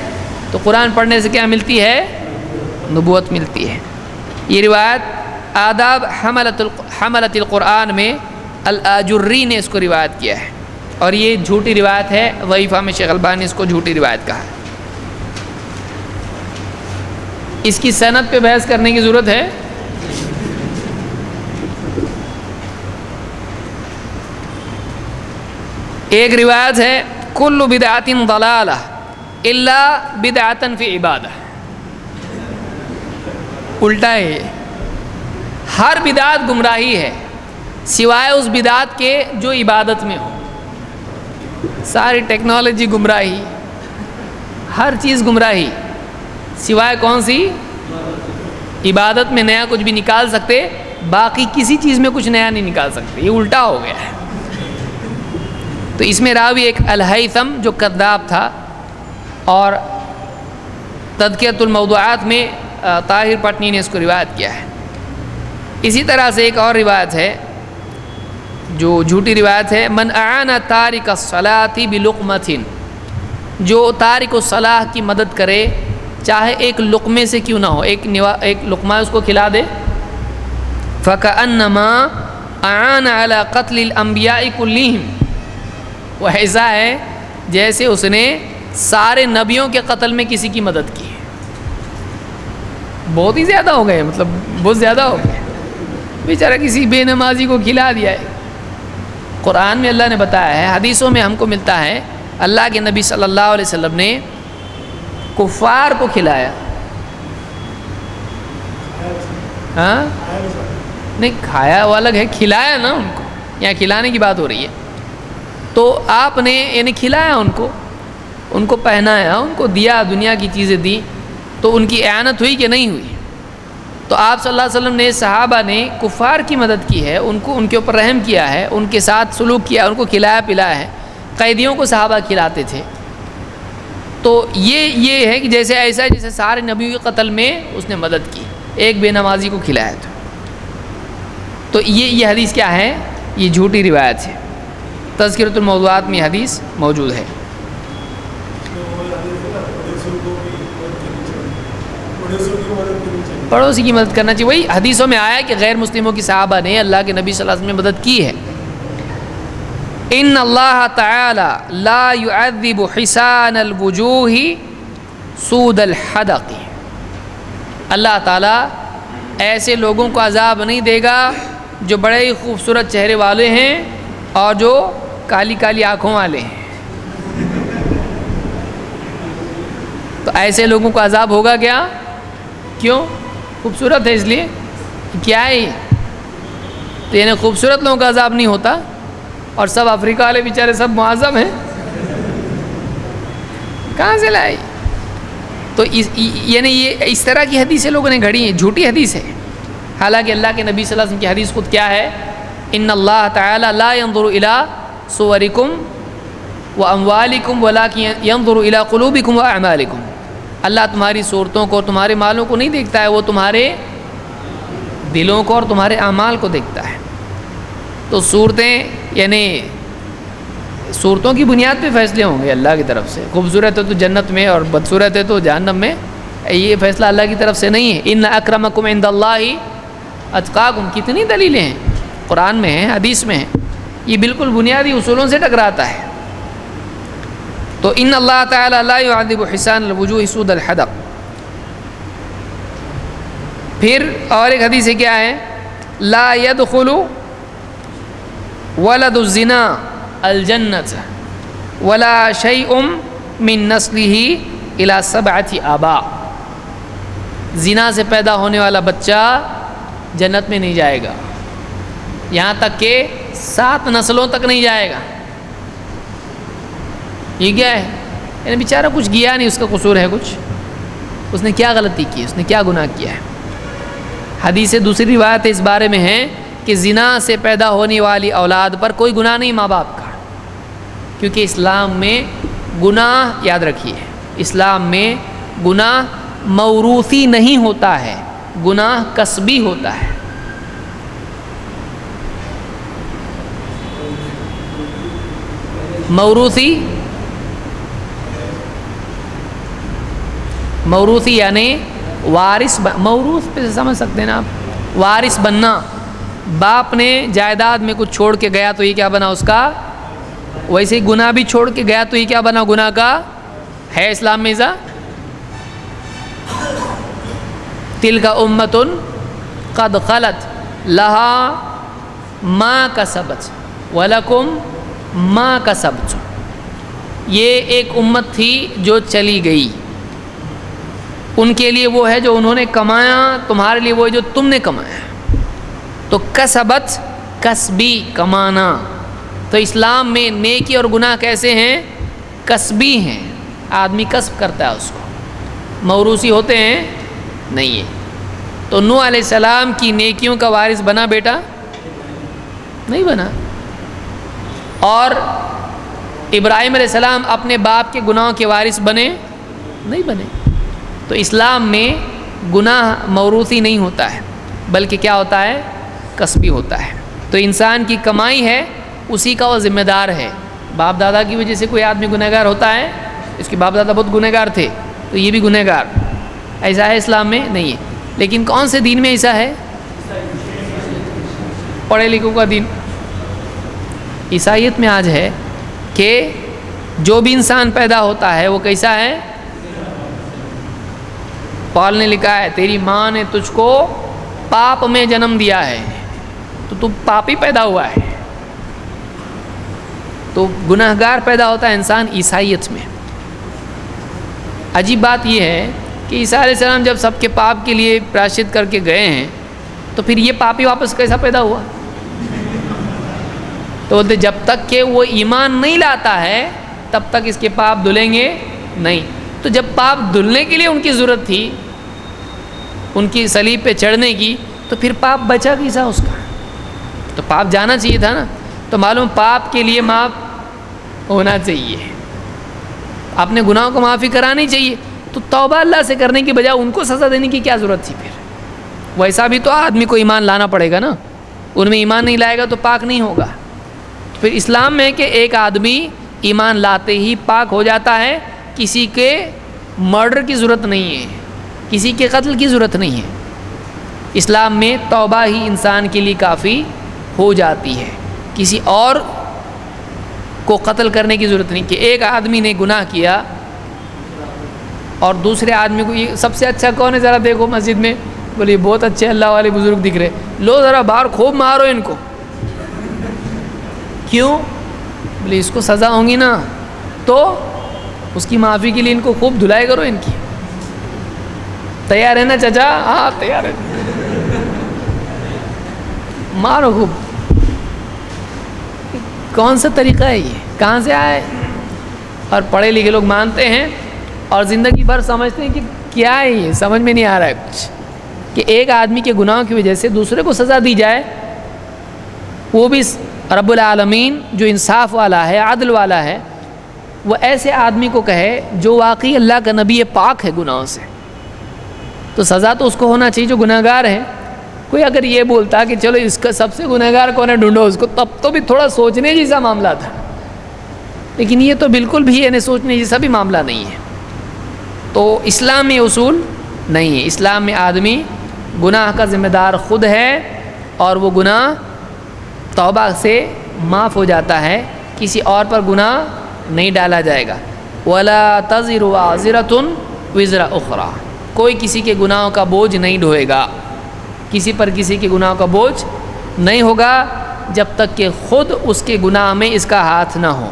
[SPEAKER 1] تو قرآن پڑھنے سے کیا ملتی ہے؟ نبوت ملتی ہے. یہ روایت آداب حملت القرآن میں الآجری نے اس کو روایت کیا ہے، اور یہ جھوٹی روایت ہے. ضعیفہ میں شیخ البانی نے اس کو جھوٹی روایت کہا ہے. اس کی سند پہ بحث کرنے کی ضرورت ہے؟ ایک روایت ہے کل بدعۃ ضلالہ الا بدعۃ فی عبادہ. الٹا ہے، ہر بدعت گمراہی ہے سوائے اس بدعت کے جو عبادت میں ہو. ساری ٹیکنالوجی گمراہی، ہر چیز گمراہی سوائے کون سی؟ عبادت میں نیا کچھ بھی نکال سکتے، باقی کسی چیز میں کچھ نیا نہیں نکال سکتے. یہ الٹا ہو گیا ہے. تو اس میں راوی ایک الہیثم جو کذاب تھا، اور تذکرۃ الموضوعات میں طاہر پٹنی نے اس کو روایت کیا ہے. اسی طرح سے ایک اور روایت ہے جو جھوٹی روایت ہے، من اعان تارک الصلاۃ بلقمۃ. جو تارک الصلاۃ کی مدد کرے چاہے ایک لقمے سے کیوں نہ ہو، ایک لقمہ اس کو کھلا دے. فکأنما اعان علی قتل الانبیاء کلہم. وہ ایسا ہے جیسے اس نے سارے نبیوں کے قتل میں کسی کی مدد کی. بہت ہی زیادہ ہو گئے، مطلب بہت زیادہ ہو گئے. بیچارہ کسی بے نمازی کو کھلا دیا ہے. قرآن میں اللہ نے بتایا ہے، حدیثوں میں ہم کو ملتا ہے اللہ کے نبی صلی اللہ علیہ وسلم نے کفار کو کھلایا. ہاں نہیں، کھایا وہ الگ ہے، کھلایا نا ان کو. یہاں کھلانے کی بات ہو رہی ہے. تو آپ نے یعنی کھلایا ان کو پہنایا، ان کو دیا، دنیا کی چیزیں دی. تو ان کی اعانت ہوئی کہ نہیں ہوئی؟ تو آپ صلی اللہ علیہ وسلم نے صحابہ نے کفار کی مدد کی ہے، ان کے اوپر رحم کیا ہے، ان کے ساتھ سلوک کیا، ان کو کھلایا پلایا ہے. قیدیوں کو صحابہ کھلاتے تھے. تو یہ ہے کہ جیسے ایسا جیسے سارے نبیوں کے قتل میں اس نے مدد کی، ایک بے نمازی کو کھلایا تھا. تو یہ حدیث کیا ہے؟ یہ جھوٹی روایت ہے. تذکرۃ الموضوعات میں یہ حدیث موجود ہے. پڑوسی کی مدد کرنا چاہیے. وہی حدیثوں میں آیا کہ غیر مسلموں کی صحابہ نے اللہ کے نبی صلی اللہ علیہ وسلم نے مدد کی ہے. ان اللہ تعالی لا يعذب حسان الوجوہ سود الحدق. اللہ تعالی ایسے لوگوں کو عذاب نہیں دے گا جو بڑے ہی خوبصورت چہرے والے ہیں اور جو کالی کالی آنکھوں والے ہیں. تو ایسے لوگوں کو عذاب ہوگا کیا؟ کیوں؟ خوبصورت ہے اس لیے. کیا ہے؟ تو یعنی خوبصورت لوگوں کا عذاب نہیں ہوتا، اور سب افریقہ والے بیچارے سب معذب ہیں. کہاں سے لائے؟ تو یعنی یہ اس طرح کی حدیثیں لوگوں نے گھڑی ہیں، جھوٹی حدیث ہے. حالانکہ اللہ کے نبی صلی اللہ علیہ وسلم کی حدیث خود کیا ہے؟ ان اللہ تعالی لا ينظر الى صورکم وَأَمْوَالِكُمْ وَلَكِنْ يَنْظُرُ إِلَىٰ قُلُوبِكُمْ وَأَعْمَالِكُمْ. اللہ تمہاری صورتوں کو اور تمہارے مالوں کو نہیں دیکھتا ہے، وہ تمہارے دلوں کو اور تمہارے اعمال کو دیکھتا ہے. تو صورتیں یعنی صورتوں کی بنیاد پہ فیصلے ہوں گے اللہ کی طرف سے. خوبصورت ہے تو جنت میں اور بدصورت ہے تو جہنم میں، یہ فیصلہ اللہ کی طرف سے نہیں ہے. ان اکرمکم عند اللہ اتقاکم. کتنی دلیلیں ہیں قرآن میں ہیں، حدیث میں ہیں. یہ بالکل بنیادی اصولوں سے ٹکراتا ہے. تو ان اللہ تعالی لا يعذب حسان الوجوہ سود الحدق. پھر اور ایک حدیث ہے کیا ہے، لا يدخل ولد الزنا الجنت ولا شيء من نسله الى 7 آباء. زنا سے پیدا ہونے والا بچہ جنت میں نہیں جائے گا، یہاں تک کہ 7 نسلوں تک نہیں جائے گا. یہ کیا ہے؟ یعنی بیچارہ کچھ گیا نہیں، اس کا قصور ہے کچھ، اس نے کیا غلطی کی، اس نے کیا گناہ کیا ہے. حدیث دوسری روایت اس بارے میں ہے کہ زنا سے پیدا ہونے والی اولاد پر کوئی گناہ نہیں ماں باپ کا، کیونکہ اسلام میں گناہ، یاد رکھیے، اسلام میں گناہ موروثی نہیں ہوتا ہے، گناہ کسبی ہوتا ہے. موروثی یعنی وارث، موروث پہ سمجھ سکتے ہیں نا آپ، وارث بننا. باپ نے جائیداد میں کچھ چھوڑ کے گیا تو یہ کیا بنا اس کا، ویسے ہی گناہ بھی چھوڑ کے گیا تو یہ کیا بنا گناہ کا. ہے اسلام میں ایسا، تلک امۃ قد خلت لہا ما کسبت ولکم ما کسبتم. یہ ایک امت تھی جو چلی گئی، ان کے لیے وہ ہے جو انہوں نے کمایا، تمہارے لیے وہ ہے جو تم نے کمایا. تو کسبت کسبی، کمانا. تو اسلام میں نیکی اور گناہ کیسے ہیں؟ کسبی ہیں، آدمی کسب کرتا ہے اس کو. موروثی ہوتے ہیں نہیں ہے. تو نوح علیہ السلام کی نیکیوں کا وارث بنا بیٹا؟ نہیں بنا. اور ابراہیم علیہ السلام اپنے باپ کے گناہوں کے وارث بنے؟ نہیں بنے. تو اسلام میں گناہ موروثی نہیں ہوتا ہے، بلکہ کیا ہوتا ہے، کسبی ہوتا ہے. تو انسان کی کمائی ہے، اسی کا وہ ذمہ دار ہے. باپ دادا کی وجہ سے کوئی آدمی گنہگار ہوتا ہے؟ اس کے باپ دادا بہت گنہگار تھے تو یہ بھی گنہگار. ایسا ہے اسلام میں؟ نہیں ہے. لیکن کون سے دین میں ایسا ہے؟ پڑھے لکھوں کا دین. عیسائیت میں آج ہے کہ جو بھی انسان پیدا ہوتا ہے وہ کیسا ہے؟ پال نے لکھا ہے تیری ماں نے تجھ کو پاپ میں جنم دیا ہے تو پاپی پیدا ہوا ہے. تو گناہگار پیدا ہوتا ہے انسان عیسائیت میں. عجیب بات یہ ہے کہ عیسیٰ علیہ السلام جب سب کے پاپ کے لیے پراشچت کر کے گئے ہیں تو پھر یہ پاپی واپس کیسا پیدا ہوا؟ تو بولتے جب تک کہ وہ ایمان نہیں لاتا ہے تب تک اس کے پاپ دھلیں گے نہیں. تو جب پاپ دھلنے کے لیے ان کی ضرورت تھی، ان کی صلیب پہ چڑھنے کی، تو پھر پاپ بچا کیسا اس کا؟ تو پاپ جانا چاہیے تھا نا. تو معلوم پاپ کے لیے معاف ہونا چاہیے، اپنے گناہوں کو معافی کرانی چاہیے. تو توبہ اللہ سے کرنے کی بجائے ان کو سزا دینے کی کیا ضرورت تھی؟ پھر ویسا بھی تو آدمی کو ایمان لانا پڑے گا نا. ان میں ایمان نہیں لائے گا تو پاک نہیں ہوگا. پھر اسلام میں کہ ایک آدمی ایمان لاتے ہی پاک ہو جاتا ہے، کسی کے مرڈر کی ضرورت نہیں ہے، کسی کے قتل کی ضرورت نہیں ہے. اسلام میں توبہ ہی انسان کے لیے کافی ہو جاتی ہے، کسی اور کو قتل کرنے کی ضرورت نہیں. کہ ایک آدمی نے گناہ کیا اور دوسرے آدمی کو، یہ سب سے اچھا کون ہے ذرا دیکھو مسجد میں، بولیے بہت اچھے اللہ والے بزرگ دکھ رہے، لو ذرا باہر خوب مارو ان کو. کیوں؟ بولے اس کو سزا ہوں گی نا تو اس کی معافی کے لیے ان کو خوب دھلائے کرو. ان کی تیار ہے نا چچا؟ ہاں تیار ہے، مارو خوب. کون سا طریقہ ہے یہ؟ کہاں سے آئے؟ اور پڑھے لکھے لوگ مانتے ہیں اور زندگی بھر سمجھتے ہیں کہ کیا ہے یہ، سمجھ میں نہیں آ رہا ہے کچھ. کہ ایک آدمی کے گناہوں کی وجہ سے دوسرے کو سزا دی جائے، وہ بھی رب العالمین جو انصاف والا ہے، عدل والا ہے، وہ ایسے آدمی کو کہے جو واقعی اللہ کا نبی پاک ہے گناہوں سے، تو سزا تو اس کو ہونا چاہیے جو گناہ گار ہے۔ کوئی اگر یہ بولتا کہ چلو اس کا سب سے گناہ گار کون ہے ڈھونڈو اس کو، تب تو بھی تھوڑا سوچنے جیسا معاملہ تھا، لیکن یہ تو بالکل بھی یعنی سوچنے جیسا بھی معاملہ نہیں ہے۔ تو اسلام میں اصول نہیں ہے، اسلام میں آدمی گناہ کا ذمہ دار خود ہے، اور وہ گناہ توبہ سے معاف ہو جاتا ہے، کسی اور پر گناہ نہیں ڈالا جائے گا۔ وَلَا تَزِرُ وَازِرَةٌ وِزْرَ أُخْرَى، کوئی کسی کے گناہوں کا بوجھ نہیں ڈھوئے گا، کسی پر کسی کے گناہوں کا بوجھ نہیں ہوگا جب تک کہ خود اس کے گناہ میں اس کا ہاتھ نہ ہو۔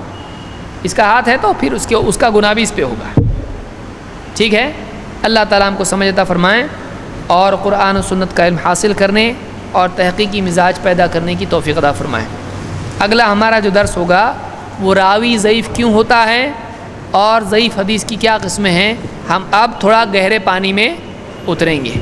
[SPEAKER 1] اس کا ہاتھ ہے تو پھر اس کا گناہ بھی اس پہ ہوگا۔ ٹھیک ہے، اللہ تعالیٰ ہم کو سمجھ عطا فرمائیں اور قرآن و سنت کا علم حاصل کرنے اور تحقیقی مزاج پیدا کرنے کی توفیق عطا فرمائیں۔ اگلا ہمارا جو درس ہوگا وہ راوی ضعیف کیوں ہوتا ہے اور ضعیف حدیث کی کیا قسمیں ہیں، ہم اب تھوڑا گہرے پانی میں اتریں گے۔